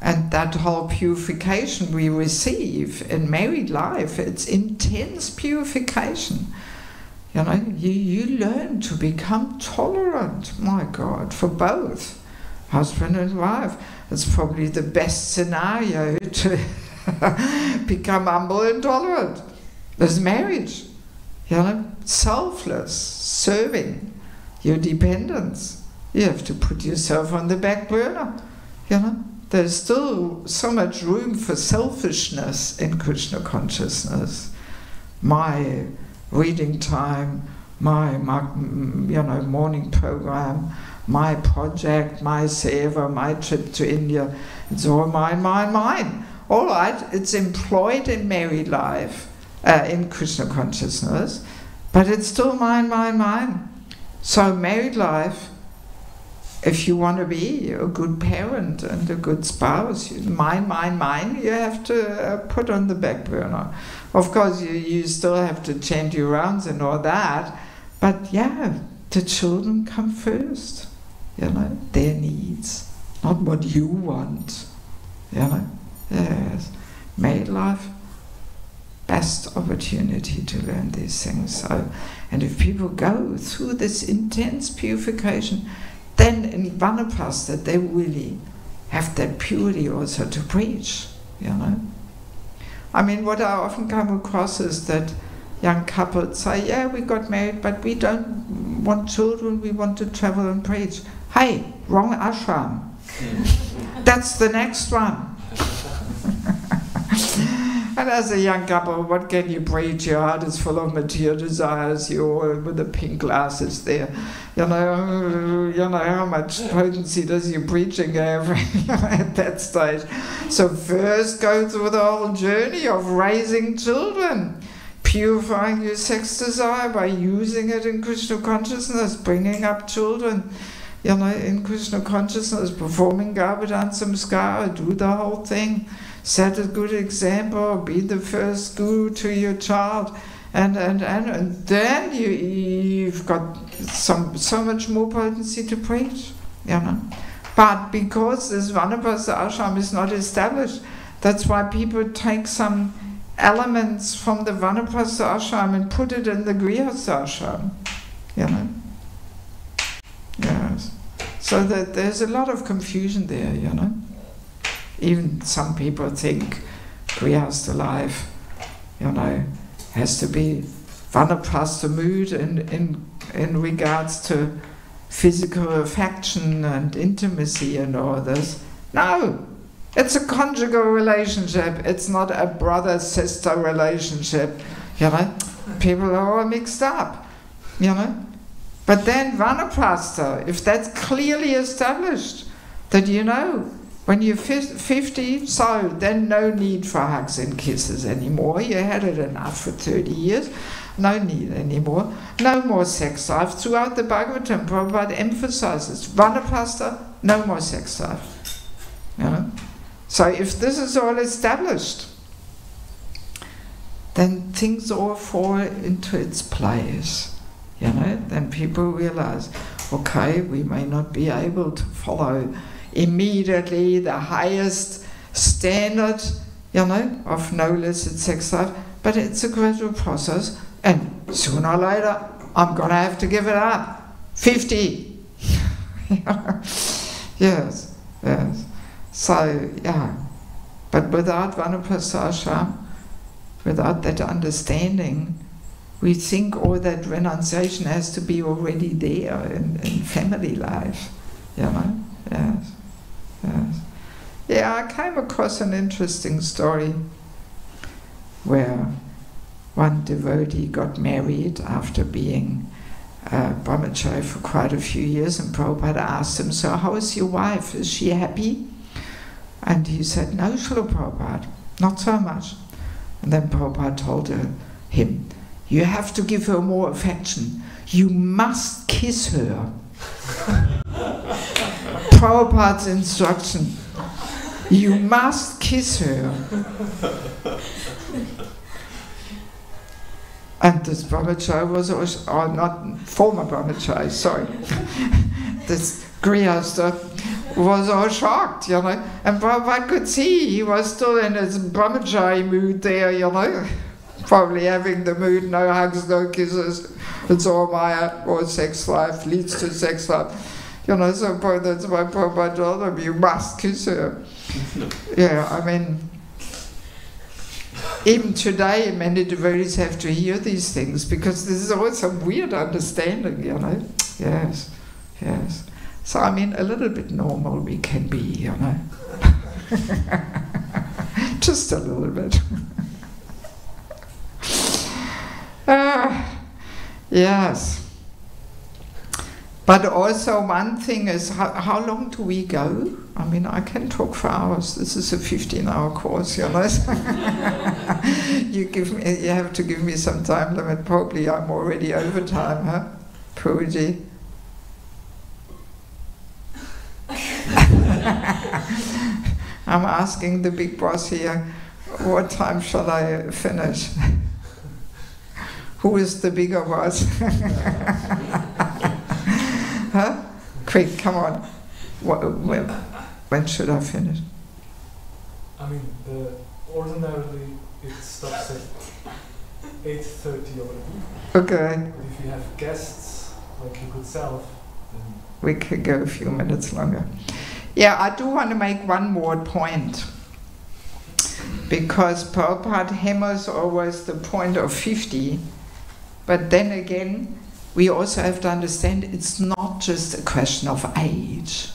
And that whole purification we receive in married life, it's intense purification. You know, you learn to become tolerant, my God, for both husband and wife. It's probably the best scenario to become humble and tolerant. There's marriage, you know, selfless, serving, your dependence. You have to put yourself on the back burner, you know. There's still so much room for selfishness in Krishna consciousness. My reading time, my morning program, my project, my seva, my trip to India. It's all mine, mine, mine. All right, it's employed in married life, in Krishna consciousness, but it's still mine, mine, mine. So married life, if you want to be a good parent and a good spouse, mine, mine, mine, you have to put on the back burner. Of course, you still have to change your rounds and all that, but yeah, the children come first, their needs, not what you want, Yes, married life, best opportunity to learn these things. So, and if people go through this intense purification, then in Vanapasta they really have that purity also to preach, I mean, what I often come across is that young couples say, yeah, we got married, but we don't want children, we want to travel and preach. Hey, wrong ashram. That's the next one. And as a young couple, what can you preach? Your heart is full of material desires. You're all with the pink glasses there. You know how much potency does your preaching have at that stage? So first go through the whole journey of raising children, purifying your sex desire by using it in Krishna consciousness, bringing up children, in Krishna consciousness, performing Garbhadan Samskara, do the whole thing. Set a good example, be the first guru to your child, and then you've got so much more potency to preach, But because this Vanapasa ashram is not established, that's why people take some elements from the Vanapasa ashram and put it in the Grihastha ashram, Yes. So that there's a lot of confusion there, Even some people think Grihastha life, has to be Vanaprastha mood in regards to physical affection and intimacy and all this. No, it's a conjugal relationship. It's not a brother-sister relationship. People are all mixed up. But then Vanaprastha, if that's clearly established, that when you're 50, so then no need for hugs and kisses anymore. You had it enough for 30 years. No need anymore. No more sex life. Throughout the Bhagavatam, Prabhupada emphasizes, Vanaprastha, no more sex life. So if this is all established, then things all fall into its place. Then people realize, okay, we may not be able to follow immediately the highest standard, of no illicit sex life, but it's a gradual process, and sooner or later, I'm going to have to give it up. 50. Yes. So, but without Vanaprastha ashram, without that understanding, we think all that renunciation has to be already there in family life, Yes. Yeah, I came across an interesting story where one devotee got married after being brahmachari for quite a few years, and Prabhupada asked him, so how is your wife? Is she happy? And he said, no, Srila Prabhupada, not so much. And then Prabhupada told him, you have to give her more affection. You must kiss her. Prabhupada's instruction. You must kiss her. And this brahmachari was also, or not former brahmachari, sorry. This Grihastha was all shocked, And Prabhupada could see he was still in his brahmachari mood there, Probably having the mood, no hugs, no kisses, it's all Maya, or sex life leads to sex life. So that's why Prabhupada told him, you must kiss her. Even today many devotees have to hear these things, because this is always some weird understanding, Yes. So a little bit normal we can be, Just a little bit. Yes. But also one thing is, how long do we go? I mean, I can talk for hours. This is a 15-hour course, you know. You have to give me some time limit. Probably I'm already over time, huh? Pooji. I'm asking the big boss here, what time shall I finish? Who is the bigger boss? Huh? Quick, come on. When should I finish? I mean, ordinarily it stops at 8:30 or whatever. Okay. But if you have guests, like you could self, then We could go a few minutes longer. Yeah, I do want to make one more point. Because Prabhupada hammers always the point of 50, but then again, we also have to understand it's not just a question of age.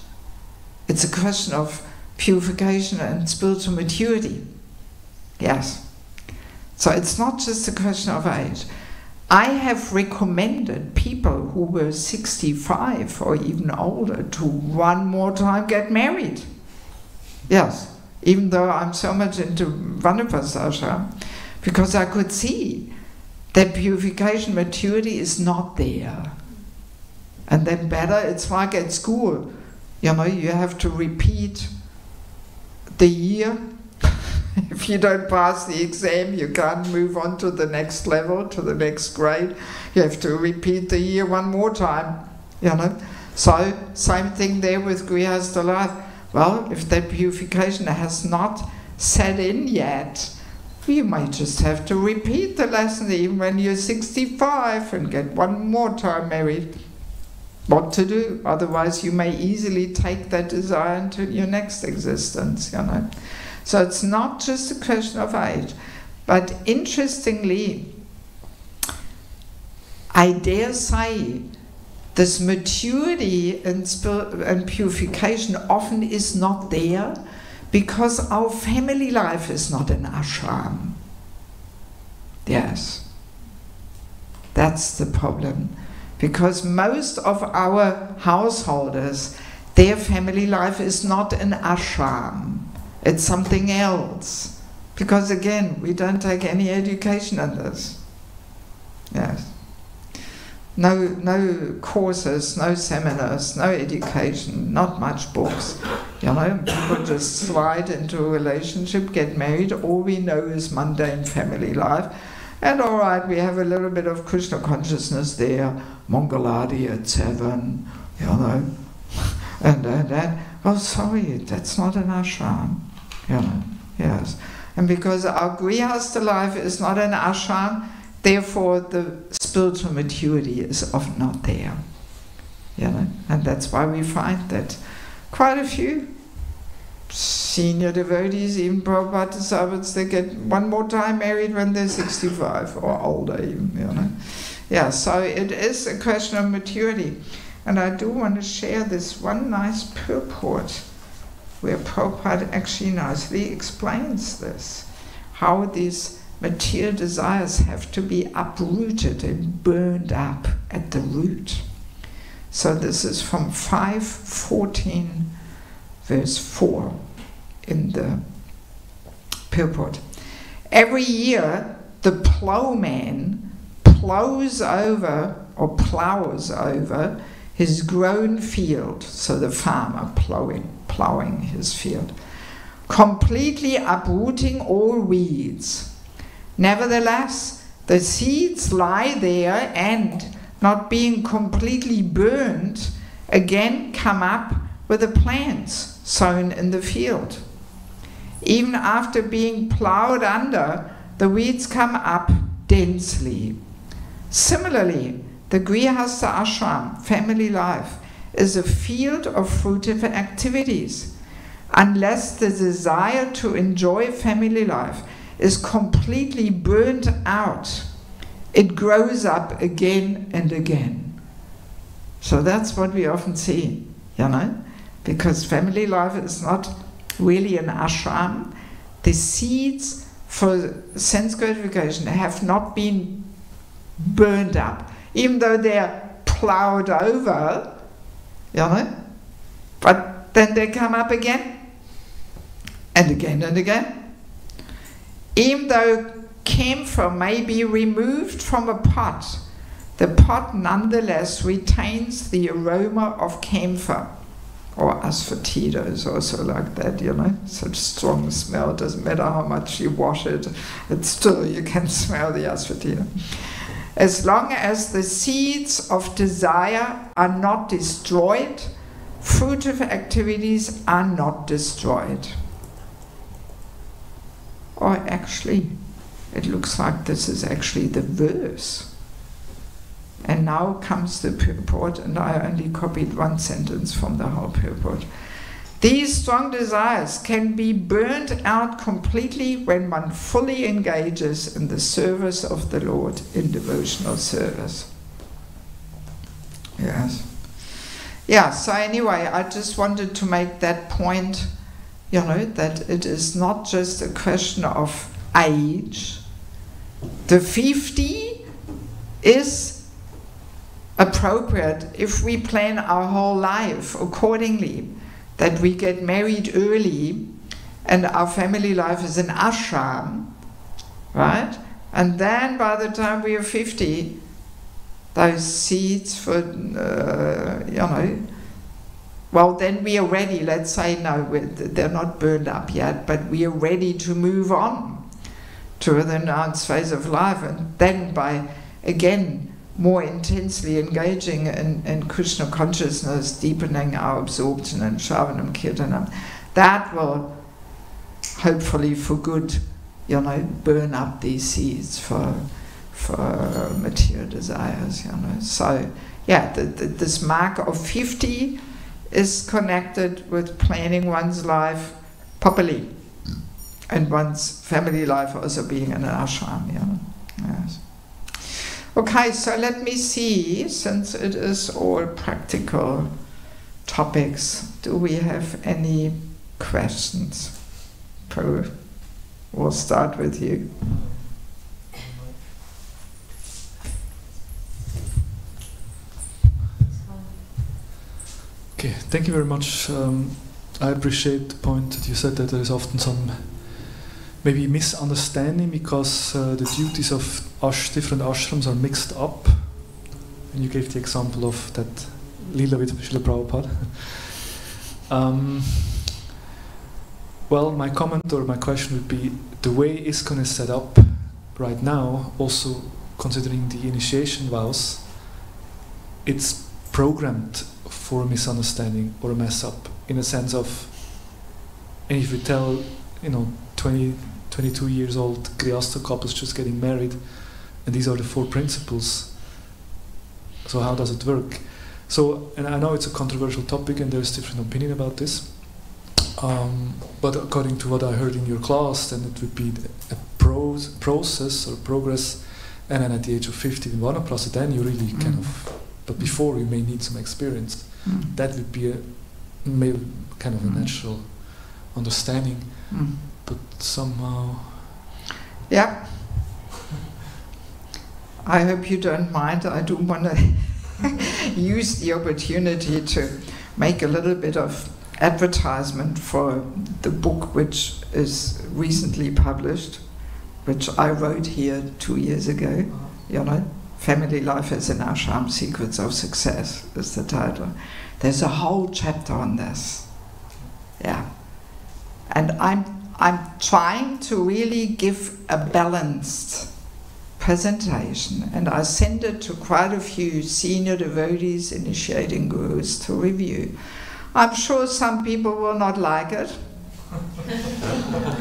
It's a question of purification and spiritual maturity. Yes. So it's not just a question of age. I have recommended people who were 65 or even older to one more time get married. Yes. Even though I'm so much into Vanapasasha, because I could see that purification maturity is not there. And then better, it's like at school. You know, you have to repeat the year. If you don't pass the exam, you can't move on to the next level, to the next grade. You have to repeat the year one more time, you know. So, same thing there with Grihastha life. Well, if that purification has not set in yet, you might just have to repeat the lesson even when you're 65 and get one more time married. What to do? Otherwise you may easily take that desire into your next existence, you know. So it's not just a question of age. But interestingly, I dare say, this maturity and purification often is not there because our family life is not an ashram. Yes. That's the problem. Because most of our householders, their family life is not an ashram. It's something else. Because again, we don't take any education on this. Yes. No courses, no seminars, no education, not much books. You know, people just slide into a relationship, get married. All we know is mundane family life. And all right, we have a little bit of Krishna consciousness there, Mangaladi at 7, you know, and oh, sorry, that's not an ashram, you know, yes. And because our Grihastha life is not an ashram, therefore the spiritual maturity is often not there, you know, and that's why we find that quite a few senior devotees, even Prabhupada disciples, they get one more time married when they're 65 or older even, you know. Yeah, so it is a question of maturity. And I do want to share this one nice purport where Prabhupada actually nicely explains this, how these material desires have to be uprooted and burned up at the root. So this is from 5:14 verse 4 in the purport. Every year the plowman plows over his grown field, so the farmer plowing his field, completely uprooting all weeds. Nevertheless, the seeds lie there and, not being completely burned, again come up with the plants sown in the field. Even after being plowed under, the weeds come up densely. Similarly, the Grihastha ashram, family life, is a field of fruitive activities. Unless the desire to enjoy family life is completely burnt out, it grows up again and again. So that's what we often see, you know, because family life is not really an ashram. The seeds for sense gratification have not been burned up. even though they're plowed over, you know, but then they come up again, and again and again. Even though camphor may be removed from a pot, the pot nonetheless retains the aroma of camphor. Or asphodela is also like that, you know, such strong smell, doesn't matter how much you wash it, it's still, you can smell the asphodela. As long as the seeds of desire are not destroyed, fruitive activities are not destroyed. Or actually, it looks like this is actually the verse. And now comes the purport, and I only copied one sentence from the whole purport. These strong desires can be burned out completely when one fully engages in the service of the Lord in devotional service. Yes. Yeah, so anyway, I just wanted to make that point, you know, that it is not just a question of age. The 50 is appropriate if we plan our whole life accordingly, that we get married early and our family life is an ashram, right? And then by the time we are 50, those seeds for, you know, well, then we are ready. Let's say, no, they're not burned up yet, but we are ready to move on to the next phase of life. And then by, again, more intensely engaging in Krishna consciousness, deepening our absorption in Shravanam Kirtanam, that will hopefully for good, you know, burn up these seeds for material desires, you know. So, yeah, this mark of 50 is connected with planning one's life properly, and one's family life also being in an ashram, you know. Yes. Okay, so let me see, since it is all practical topics, do we have any questions? We'll start with you. Okay, thank you very much. I appreciate the point that you said that there is often some maybe misunderstanding because the duties of different ashrams are mixed up. And you gave the example of that Lila with Srila Prabhupada. Well, my comment or my question would be, the way ISKCON is set up right now, also considering the initiation vows, it's programmed for a misunderstanding or a mess up, in a sense of, and if you tell, 22 years old Grihastha couples just getting married, and these are the 4 principles, so how does it work? So, and I know it's a controversial topic and there's different opinion about this, but according to what I heard in your class, then it would be a process or progress, and then at the age of 50 in Vanaprastha, then you really kind of, but before you may need some experience. That would be maybe kind of a natural understanding, but somehow... Yeah. I hope you don't mind. I do want to use the opportunity to make a little bit of advertisement for the book which is recently published, which I wrote here 2 years ago, Family Life as an Ashram, Secrets of Success is the title. There's a whole chapter on this. Yeah. And I'm trying to really give a balanced presentation, and I send it to quite a few senior devotees, initiating gurus to review. I'm sure some people will not like it.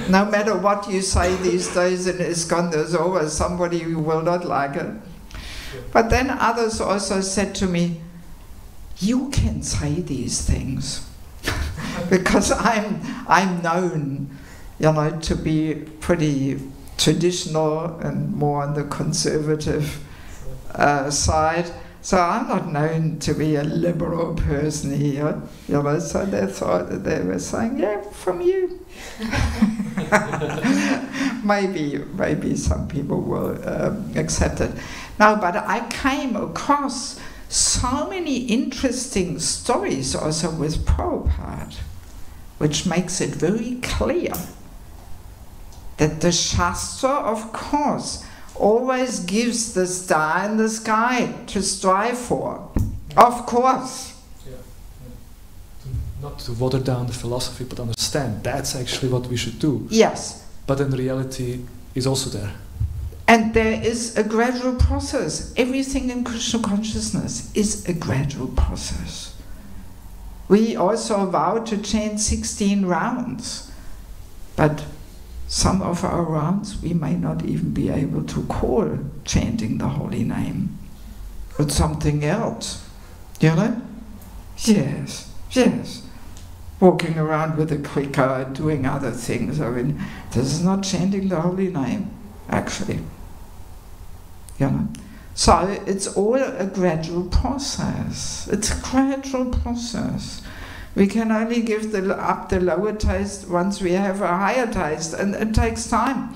No matter what you say these days in ISKCON, there's always somebody who will not like it. But then others also said to me, you can say these things because I'm known, to be pretty traditional and more on the conservative side. So I'm not known to be a liberal person here, So they thought that they were saying, yeah, from you. maybe some people will accept it. No, but I came across so many interesting stories also with Prabhupada, which makes it very clear that the Shastra, of course, always gives the star in the sky to strive for. Of course. Not to water down the philosophy, but understand that's actually what we should do. Yes. But then reality is also there. And there is a gradual process. Everything in Krishna consciousness is a gradual process. We also vow to chant 16 rounds, but some of our rounds we may not even be able to call chanting the holy name. It's something else. You know? Yes, yes. Walking around with a clicker and doing other things. I mean, this is not chanting the holy name, actually. You know? So it's all a gradual process. It's a gradual process. We can only give up the lower taste once we have a higher taste, and it takes time.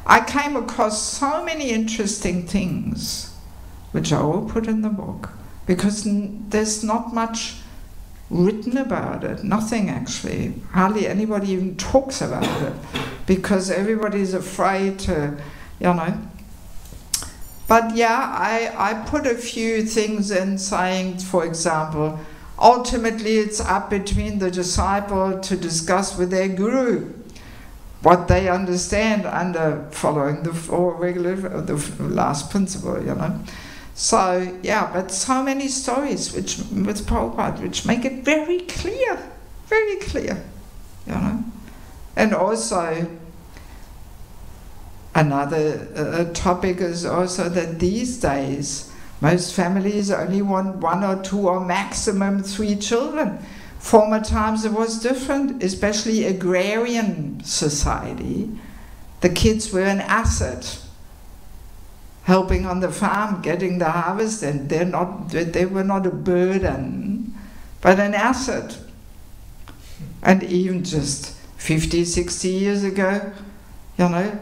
I came across so many interesting things, which I all put in the book, because there's not much written about it. Nothing, actually. Hardly anybody even talks about it, because everybody's afraid to, you know. But yeah, I put a few things in, saying, for example, ultimately it's up between the disciple to discuss with their guru what they understand under following the four regular, the last principle, you know. So yeah, but so many stories which with Prabhupada which make it very clear, you know. And also another topic is also that these days most families only want 1 or 2 or maximum 3 children. Former times it was different, especially agrarian society. The kids were an asset, helping on the farm, getting the harvest, and they were not a burden, but an asset. And even just 50, 60 years ago, you know,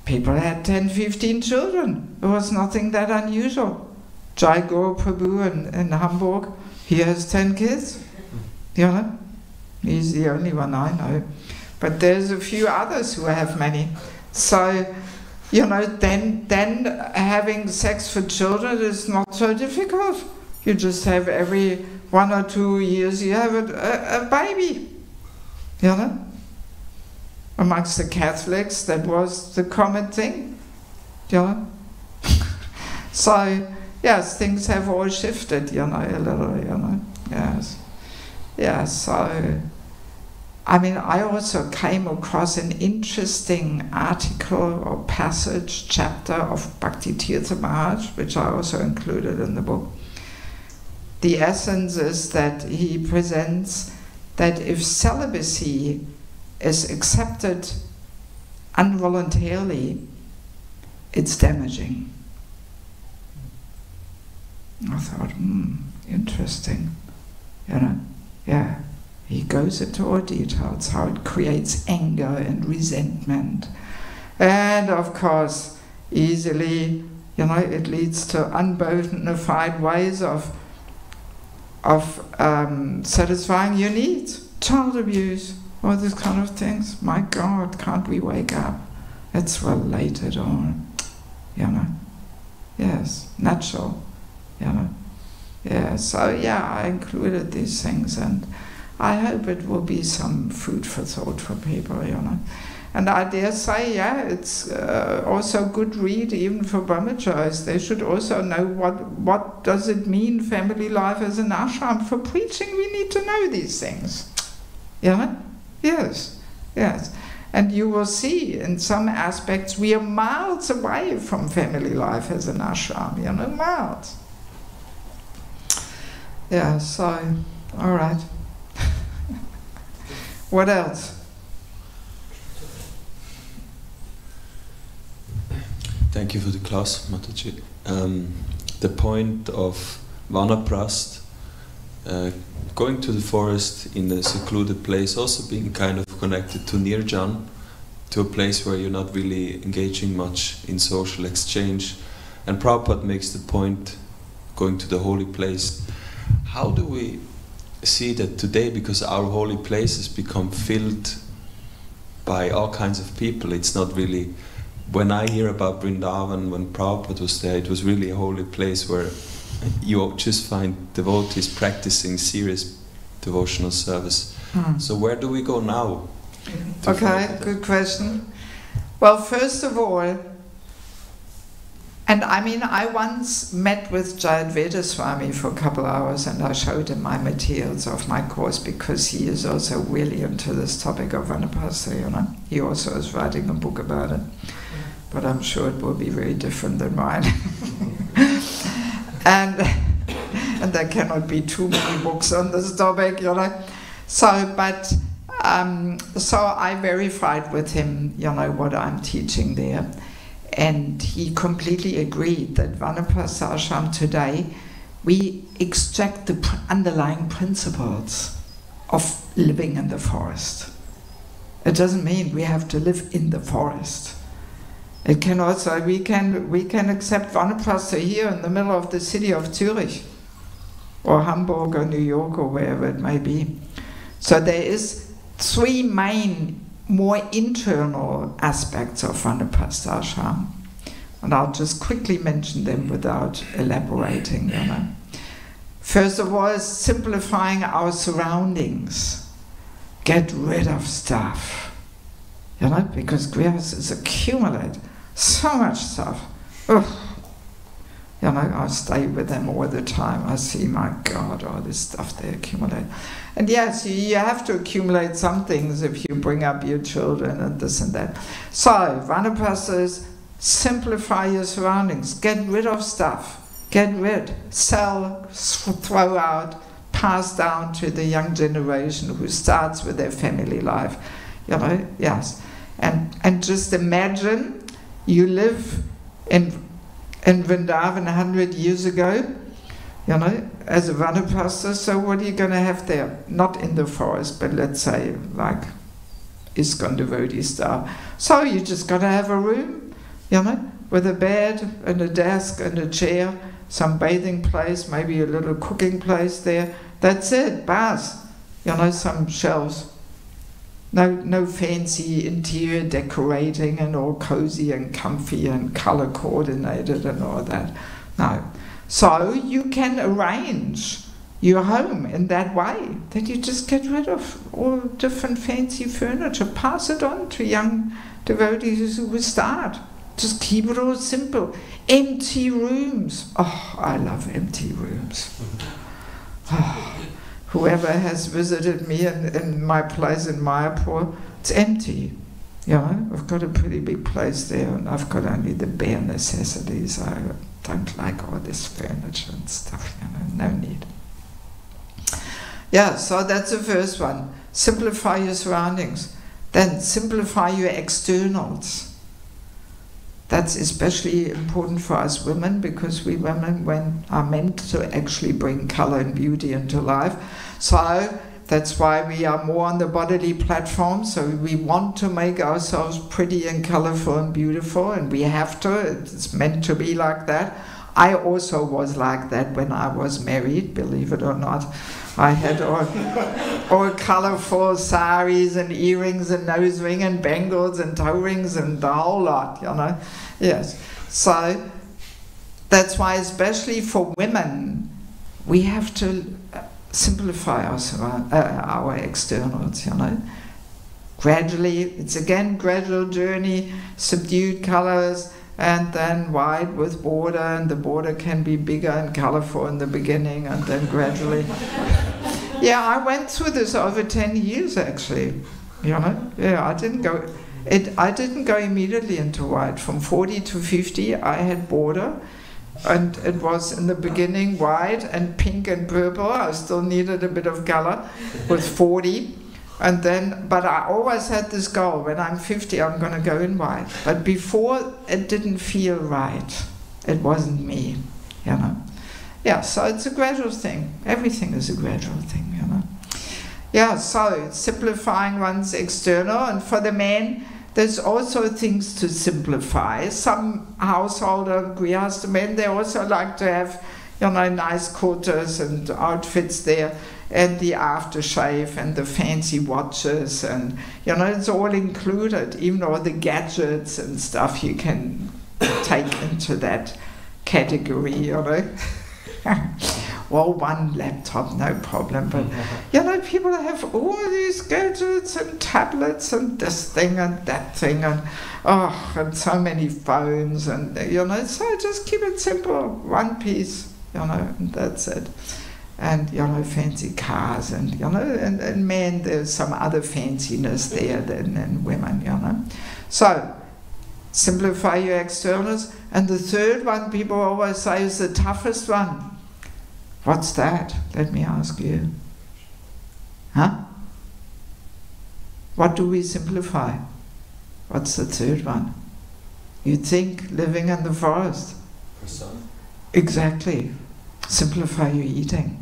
people had 10, 15 children. It was nothing that unusual. Jai Guru Prabhu in Hamburg, he has 10 kids. You know, he's the only one I know. But there's a few others who have many. So, you know, then having sex for children is not so difficult. You just have every 1 or 2 years you have a baby. You know? Amongst the Catholics, that was the common thing. You know? So, yes, things have all shifted, you know, a little, you know. Yes. Yeah, so, I mean, I also came across an interesting article or passage, chapter of Bhakti Tirtha Maharaj, which I also included in the book. The essence is that he presents that if celibacy is accepted involuntarily, it's damaging. I thought, interesting, you know. Yeah, he goes into all details, how it creates anger and resentment. And of course, easily, you know, it leads to unbonified ways of satisfying your needs. Child abuse, all these kind of things. My God, can't we wake up? It's related on, you know. Yes, natural, you know. Yeah, so yeah, I included these things, and I hope it will be some food for thought for people, you know. And I dare say, yeah, it's also a good read even for brahmacharis. They should also know what does it mean, family life as an ashram. For preaching, we need to know these things, you know. Yes, yes. And you will see in some aspects we are miles away from family life as an ashram, you know, miles. Yeah, so, all right. What else? Thank you for the class, Mataji. The point of Vanaprast, going to the forest in a secluded place, also being kind of connected to Nirjan, to a place where you're not really engaging much in social exchange. And Prabhupada makes the point, going to the holy place. How do we see that today, because our holy places become filled by all kinds of people? It's not really, when I hear about Vrindavan, when Prabhupada was there, it was really a holy place where you just find devotees practicing serious devotional service. So where do we go now? Okay, good question. Well, first of all, and I mean, I once met with Jayadvaita Swami for a couple of hours, and I showed him my materials of my course, because he is also really into this topic of Vanaprastha, you know. He also is writing a book about it, but I'm sure it will be very different than mine. and there cannot be too many books on this topic, you know. So, but so I verified with him, you know, what I'm teaching there. And he completely agreed that Vanaprastha ashram today, we extract the underlying principles of living in the forest. It doesn't mean we have to live in the forest. It can also, we can accept Vanaprastha here in the middle of the city of Zurich, or Hamburg, or New York, or wherever it may be. So there is three main, more internal aspects of Vanaprastha ashram, and I'll just quickly mention them without elaborating, you know. First of all, is simplifying our surroundings. Get rid of stuff, you know, because grihasthas accumulate so much stuff. Ugh. You know, I stay with them all the time. I see, my God, all this stuff they accumulate. And yes, you have to accumulate some things if you bring up your children and this and that. So, Vanaprastha is simplify your surroundings. Get rid of stuff. Get rid. Sell, throw out, pass down to the young generation who starts with their family life. You know, yes. And just imagine you live in Vrindavan 100 years ago, you know, as a Vanaprastha, so what are you going to have there? Not in the forest, but let's say like ISKCON devotee style. So you just got to have a room, you know, with a bed and a desk and a chair, some bathing place, maybe a little cooking place there. That's it, bas. You know, some shelves. No fancy interior decorating and all cozy and comfy and color coordinated and all that. No. So you can arrange your home in that way, that you just get rid of all different fancy furniture, pass it on to young devotees who will start. Just keep it all simple. Empty rooms. Oh, I love empty rooms. Oh. Whoever has visited me in my place in Mayapur, it's empty. You know, I've got a pretty big place there, and I've got only the bare necessities. I don't like all this furniture and stuff, you know, no need. Yeah, so that's the first one. Simplify your surroundings. Then simplify your externals. That's especially important for us women, because we women are meant to actually bring color and beauty into life. So that's why we are more on the bodily platform. So we want to make ourselves pretty and colorful and beautiful, and we have to. It's meant to be like that. I also was like that when I was married, believe it or not. I had all colorful saris and earrings and nose ring and bangles and toe rings and the whole lot, you know. Yes. So that's why, especially for women, we have to simplify our externals, you know. Gradually, it's again gradual journey, subdued colors, and then white with border, and the border can be bigger and colorful in the beginning, and then gradually. Yeah, I went through this over 10 years actually, you know. Yeah, I didn't go immediately into white. From 40 to 50, I had border, and it was in the beginning white and pink and purple. I still needed a bit of color with 40. And then, but I always had this goal, when I'm 50, I'm going to go in white. But before, it didn't feel right. It wasn't me, you know. Yeah, so it's a gradual thing. Everything is a gradual thing, you know. Yeah, so simplifying one's external. And for the men, there's also things to simplify. Some householder, grihasta men, they also like to have, nice quarters and outfits there, and the aftershave and the fancy watches, and it's all included. Even all the gadgets and stuff you can take into that category, Well, one laptop, no problem, but people have all these gadgets and tablets and this thing and that thing and so many phones and so just keep it simple, one piece, and that's it. And fancy cars and and men, there's some other fanciness there than women, So simplify your externals. And the third one people always say is the toughest one. What's that? Let me ask you. Huh? What do we simplify? What's the third one? You think living in the forest? Exactly. Simplify your eating.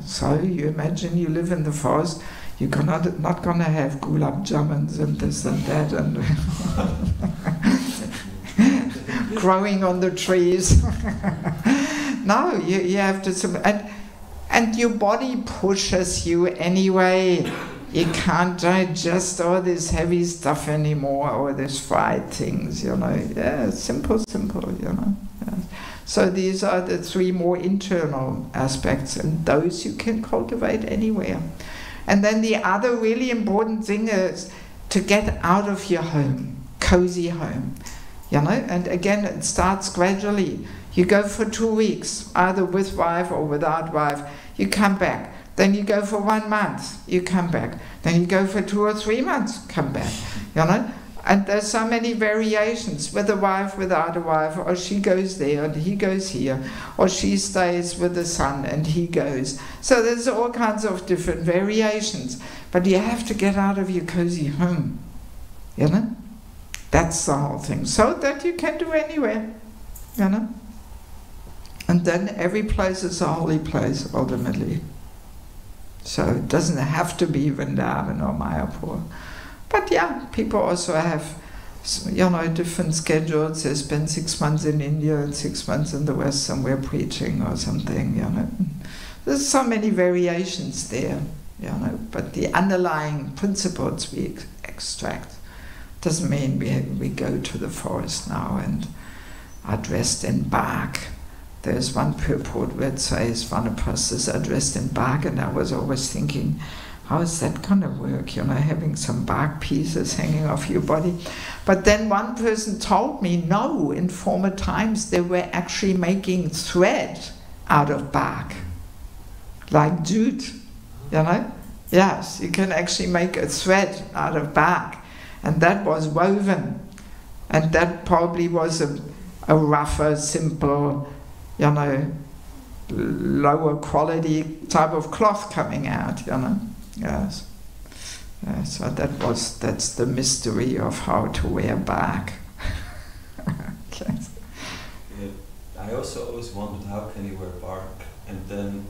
So you imagine you live in the forest, you're not going to have gulab jamuns and this and that and growing on the trees. No, you have to, and your body pushes you anyway. You can't digest all this heavy stuff anymore, all these fried things, Yeah, simple, Yeah. So these are the three more internal aspects, and those you can cultivate anywhere. And then the other really important thing is to get out of your home, cozy home, and again it starts gradually. You go for 2 weeks, either with wife or without wife, you come back. Then you go for 1 month, you come back. Then you go for 2 or 3 months, come back, And there's so many variations, with a wife, without a wife, or she goes there and he goes here, or she stays with the son and he goes. So there's all kinds of different variations. But you have to get out of your cozy home, That's the whole thing. So that you can do anywhere, And then every place is a holy place, ultimately. So it doesn't have to be Vrindavan or Mayapur. But yeah, people also have, different schedules. They spend 6 months in India and 6 months in the West somewhere preaching or something, There's so many variations there, But the underlying principles we extract. Doesn't mean we go to the forest now and are dressed in bark. There's one purport where it says Vanaprasthas are dressed in bark, and I was always thinking, how is that going to work, having some bark pieces hanging off your body? But then one person told me, no, in former times they were actually making thread out of bark, like jute, Yes, you can actually make a thread out of bark, and that was woven, and that probably was a rougher, simple, lower quality type of cloth coming out, Yes. So that's the mystery of how to wear bark. Yes. I also always wondered how can you wear bark, and then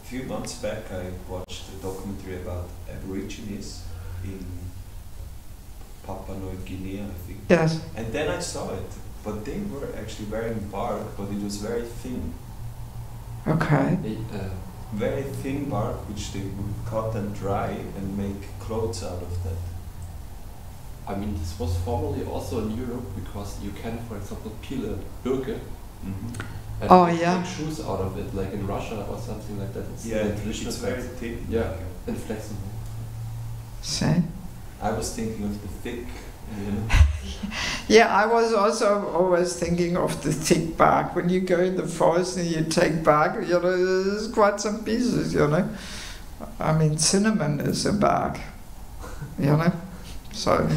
a few months back I watched a documentary about Aborigines in Papua New Guinea, I think. Yes. And then I saw it, but they were actually wearing bark, but it was very thin. Okay. Very thin bark, which they would cut and dry and make clothes out of that. I mean, this was formerly also in Europe, because you can, for example, peel a birke and make shoes out of it, like in Russia or something like that. It's it's very thin. Yeah, and flexible. See? I was thinking of the thick. Yeah, I was also always thinking of the thick bark. When you go in the forest and you take bark, there's quite some pieces, I mean, cinnamon is a bark, So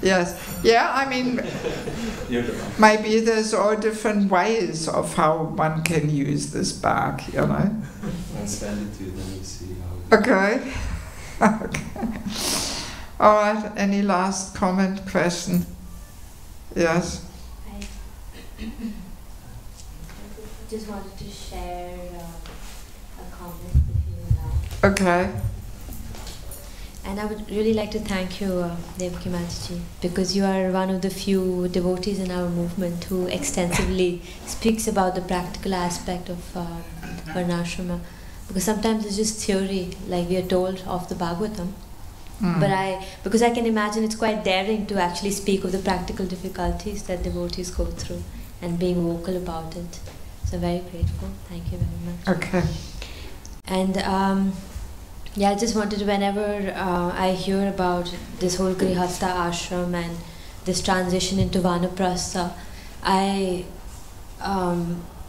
Yes. Yeah, I mean, maybe there's all different ways of how one can use this bark, I'll send it to you, then you see how. Okay. All right. Any last comment, question? Yes. To just wanted to share a comment if you allow. Okay. And I would really like to thank you, Devaki Mataji, because you are one of the few devotees in our movement who extensively speaks about the practical aspect of Varnashrama. Because sometimes it's just theory, like we are told of the Bhagavatam. But because I can imagine it's quite daring to actually speak of the practical difficulties that devotees go through and being vocal about it. So very grateful. Thank you very much. Okay. And yeah, I just wanted to, whenever I hear about this whole Grihastha ashram and this transition into Vanaprastha, I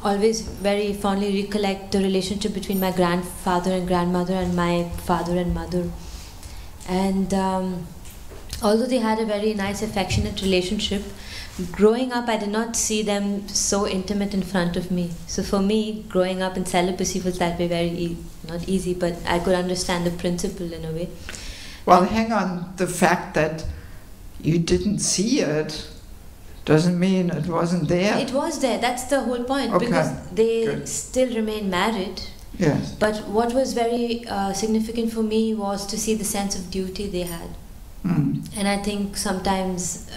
always very fondly recollect the relationship between my grandfather and grandmother and my father and mother. And although they had a very nice, affectionate relationship, growing up I did not see them so intimate in front of me. So for me, growing up in celibacy was that way very not easy, but I could understand the principle in a way. Well, hang on. The fact that you didn't see it doesn't mean it wasn't there. It was there. That's the whole point. Okay. Because they still remain married. Yes. But what was very significant for me was to see the sense of duty they had. And I think sometimes,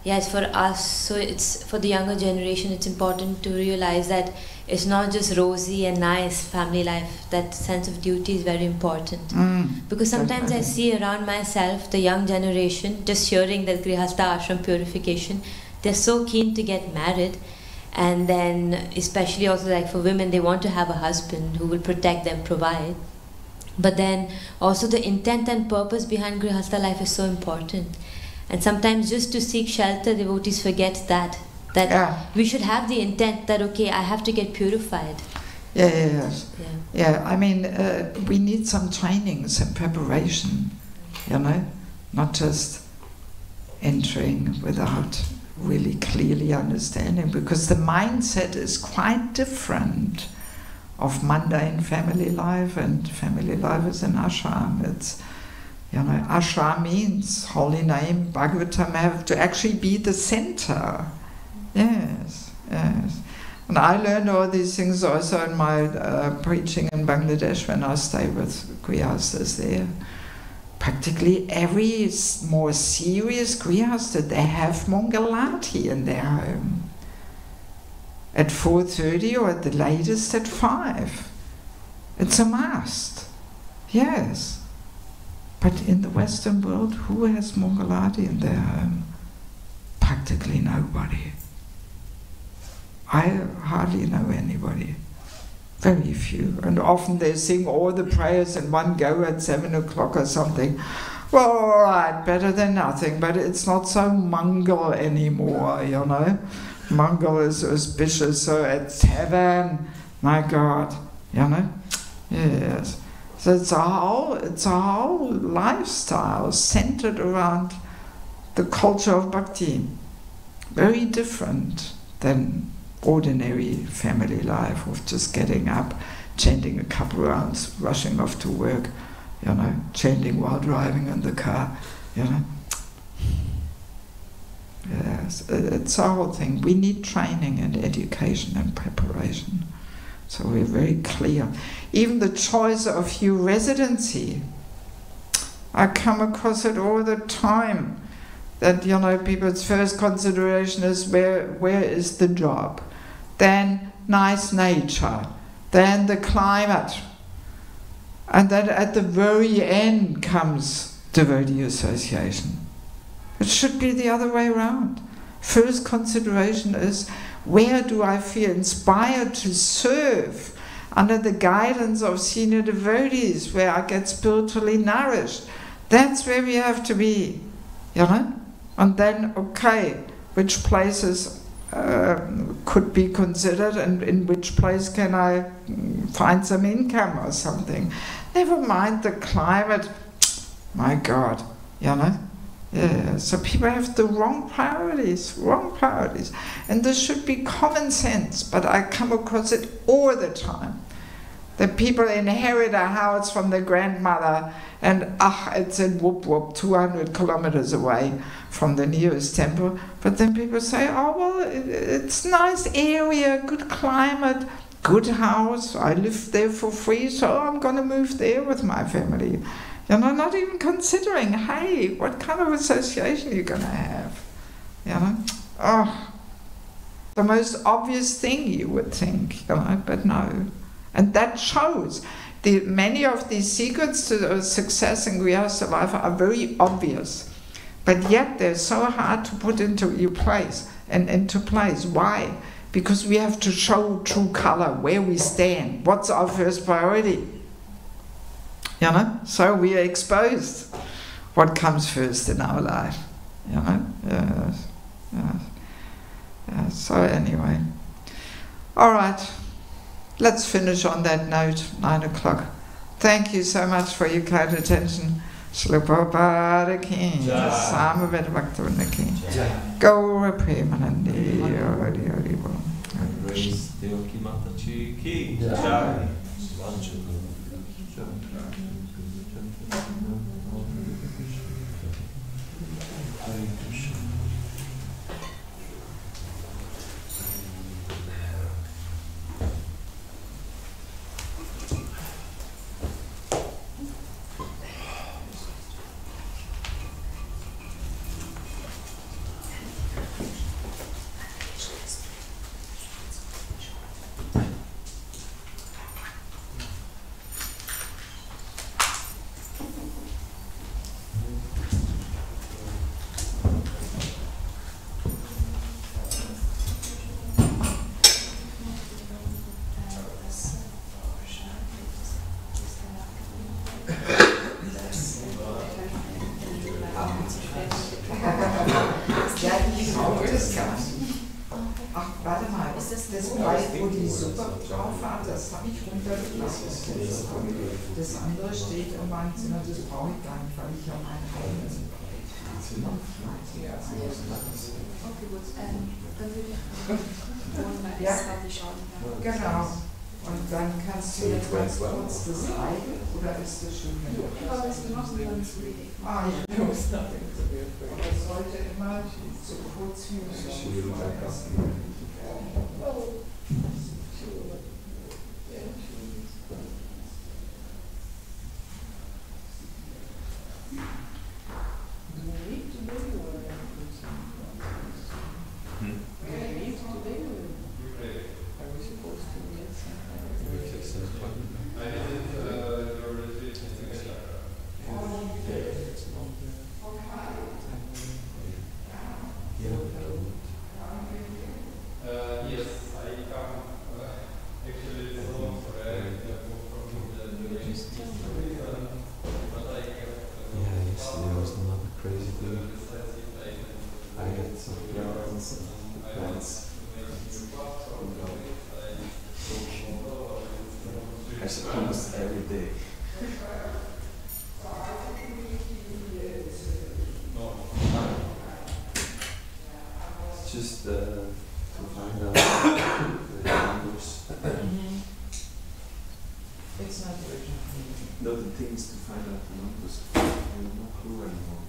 yes, for us, so it's for the younger generation, it's important to realize that it's not just rosy and nice family life. That sense of duty is very important. Because sometimes I see around myself the young generation just hearing that Grihastha ashram purification, they're so keen to get married. And then, especially also like for women, they want to have a husband who will protect them, provide. But then also the intent and purpose behind Grihastha life is so important. And sometimes just to seek shelter, devotees forget that we should have the intent that, okay, I have to get purified. I mean, we need some trainings and preparation, you know, not just entering without really clearly understanding, because the mindset is quite different of mundane family life, and family life is an ashram. It's, you know, ashram means holy name, Bhagavatam have to actually be the center. Yes, yes. And I learned all these things also in my preaching in Bangladesh when I stayed with Grihasthas there. Practically every more serious Grihastha, they have Mangalati in their home. At 4:30 or at the latest at 5. It's a must. Yes. But in the Western world, who has Mangalati in their home? Practically nobody. I hardly know anybody. Very few. And often they sing all the prayers in one go at 7 o'clock or something. Well, all right, better than nothing, but it's not so Mangal anymore, you know. Mangal is auspicious, so at 7, my God, you know. Yes. So it's a whole lifestyle centered around the culture of bhakti. Very different than ordinary family life of just getting up, chanting a couple rounds, rushing off to work, you know, chanting while driving in the car, you know. Yes, it's a whole thing. We need training and education and preparation. So we're very clear. Even the choice of your residency, I come across it all the time. That, you know, people's first consideration is where is the job? Then nice nature, then the climate. And then at the very end comes devotee association. It should be the other way around. First consideration is, where do I feel inspired to serve under the guidance of senior devotees, where I get spiritually nourished? That's where we have to be, you know? And then, okay, which places could be considered, and in which place can I find some income or something? Never mind the climate. My God, you know? Yeah, so people have the wrong priorities. And this should be common sense, but I come across it all the time. that people inherit a house from their grandmother, and it's in whoop whoop, 200 kilometers away from the nearest temple. But then people say, oh well, it's nice area, good climate, good house. I live there for free, so I'm going to move there with my family. You know, not even considering, hey, what kind of association you're going to have. You know, the most obvious thing you would think, you know, but no. And that shows. Many of these secrets to success in Grihastha life are very obvious, but yet they're so hard to put into place. Why? Because we have to show true color, where we stand, what's our first priority. You know, so we are exposed. What comes first in our life? You know. So anyway, all right. Let's finish on that note, 9 o'clock. Thank you so much for your kind attention. Srila Prabhupada ki, Samaveda Bhaktivinoda ki, Gaura Premanandi, Hari Hari Bol. Praise Devaki Mataji ki. Das andere steht in meinem Zimmer, das brauche ich gar nicht, weil ich ja mein eigenes Zimmer habe. Okay, gut. Dann würde ich genau. Und dann kannst du jetzt ganz kurz das zeigen, oder ist das schon mit? Ja, das machen wir dann zu. Ja, das sollte immer so kurz wie möglich sein. Almost every day. Just to find out the numbers. It's not urgent. No, the thing is to find out the numbers. I have no clue anymore.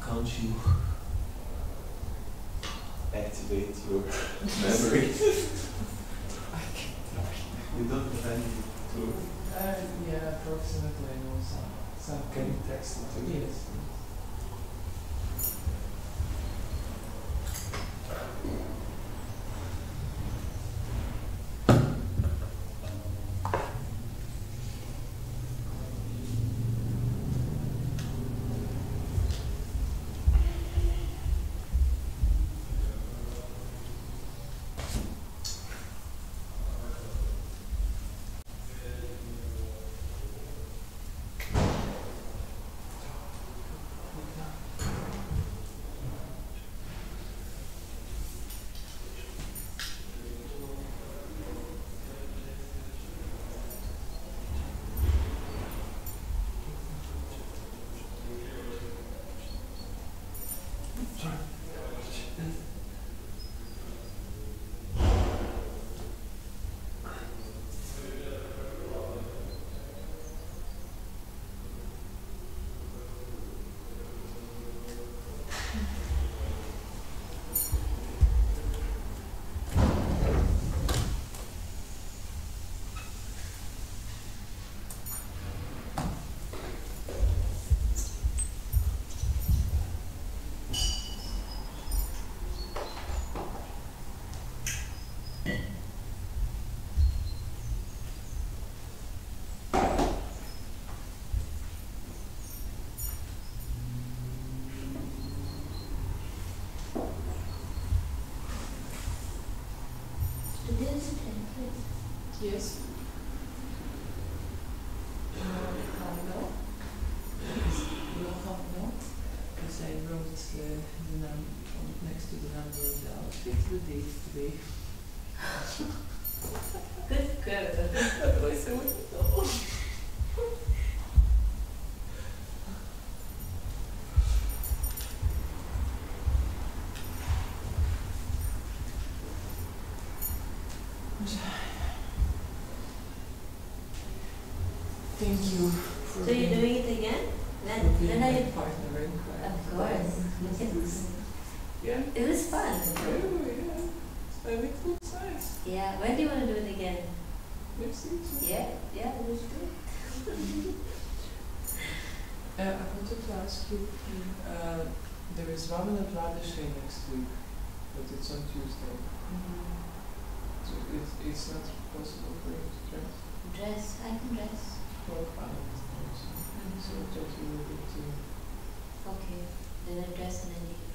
Can't you activate your memory? You don't have any clue? Yeah, approximately. I know some. Can you text it to me? Yes. Yes. No. No. Because I wrote the number next to the number of the outfit, the date today. Good girl. Otherwise I wouldn't know. Thank you. So you're doing it again? When are you? Partnering. Of course. Yeah. It was fun. Oh, yeah. I think it looks nice. Yeah. When do you want to do it again? Next week. Yeah, let's do it. I wanted to ask you, there is Raman at Radishay next week, but it's on Tuesday. So it's not possible for you to dress? Dress? I can dress. Well, fine. So I thought you were good too. Okay. Then I dress and then leave.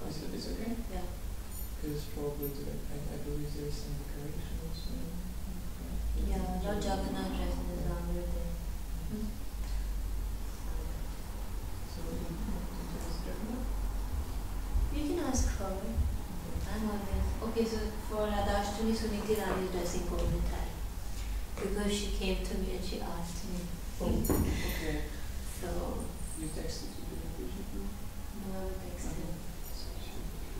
Is it okay? Yeah. Because probably I believe there is some decorations. Yeah, Lord Jagannath dress in his armor there. So you just Jagannath? You can ask her. I'm always okay. So for Radhashtami, Suniti Rani is dressing coat and tie because she came to me and she asked me. Oh, okay. So You texted to the vision? no, I texted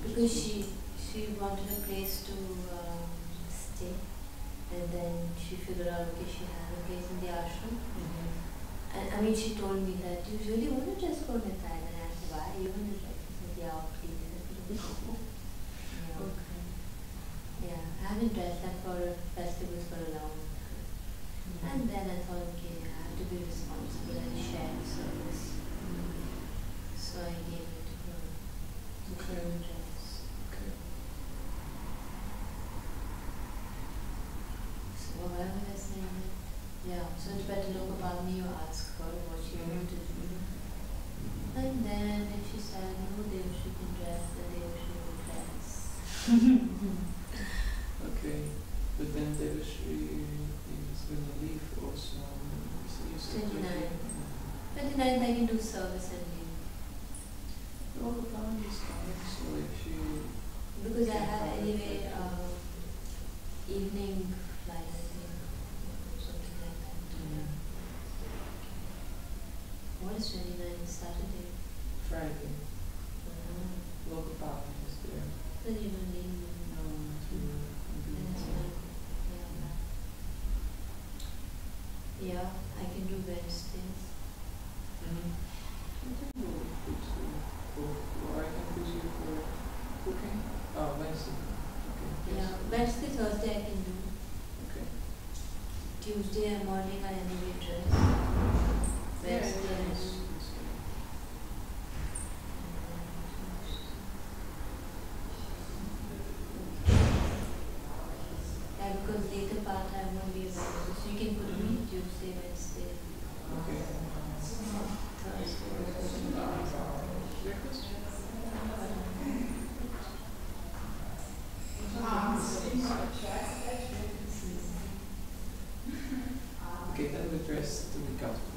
because she wanted a place to stay, and then she figured out okay she had a place in the ashram. And I mean she told me that you really want to dress coat and tie, and I asked why you want to dress. She said yeah, please. Okay. Yeah, I haven't dressed up for festivals for a long time. And then I thought, okay, I have to be responsible and share service. So I gave it to her. Okay. Dress. Okay. So whatever I saying, yeah, so it's better look about me or ask her what she wanted to do. And then if she said, no, Devaki can dress, then Devaki will dress. Okay. But then Devaki is going to leave also. So you said 29th. 29th I can do service and leave. All the time is fine. So if you... Because I have anyway evening flight, I think, or something like that. What is 29th? Saturday? Friday. Local power is there. Then you don't need me. No, not really. Then it's fine. Yeah, I can do Wednesdays. I think we'll put or I can put you for cooking. Oh, Wednesday. Okay. Yeah, Wednesday, Thursday I can do. Okay. Tuesday morning I anyway dress. Wednesday I do. Yeah, because later part I won't be available. So you can put me Tuesday, Wednesday, Okay. Thursday. Breakfast? Okay, then we dress the week after.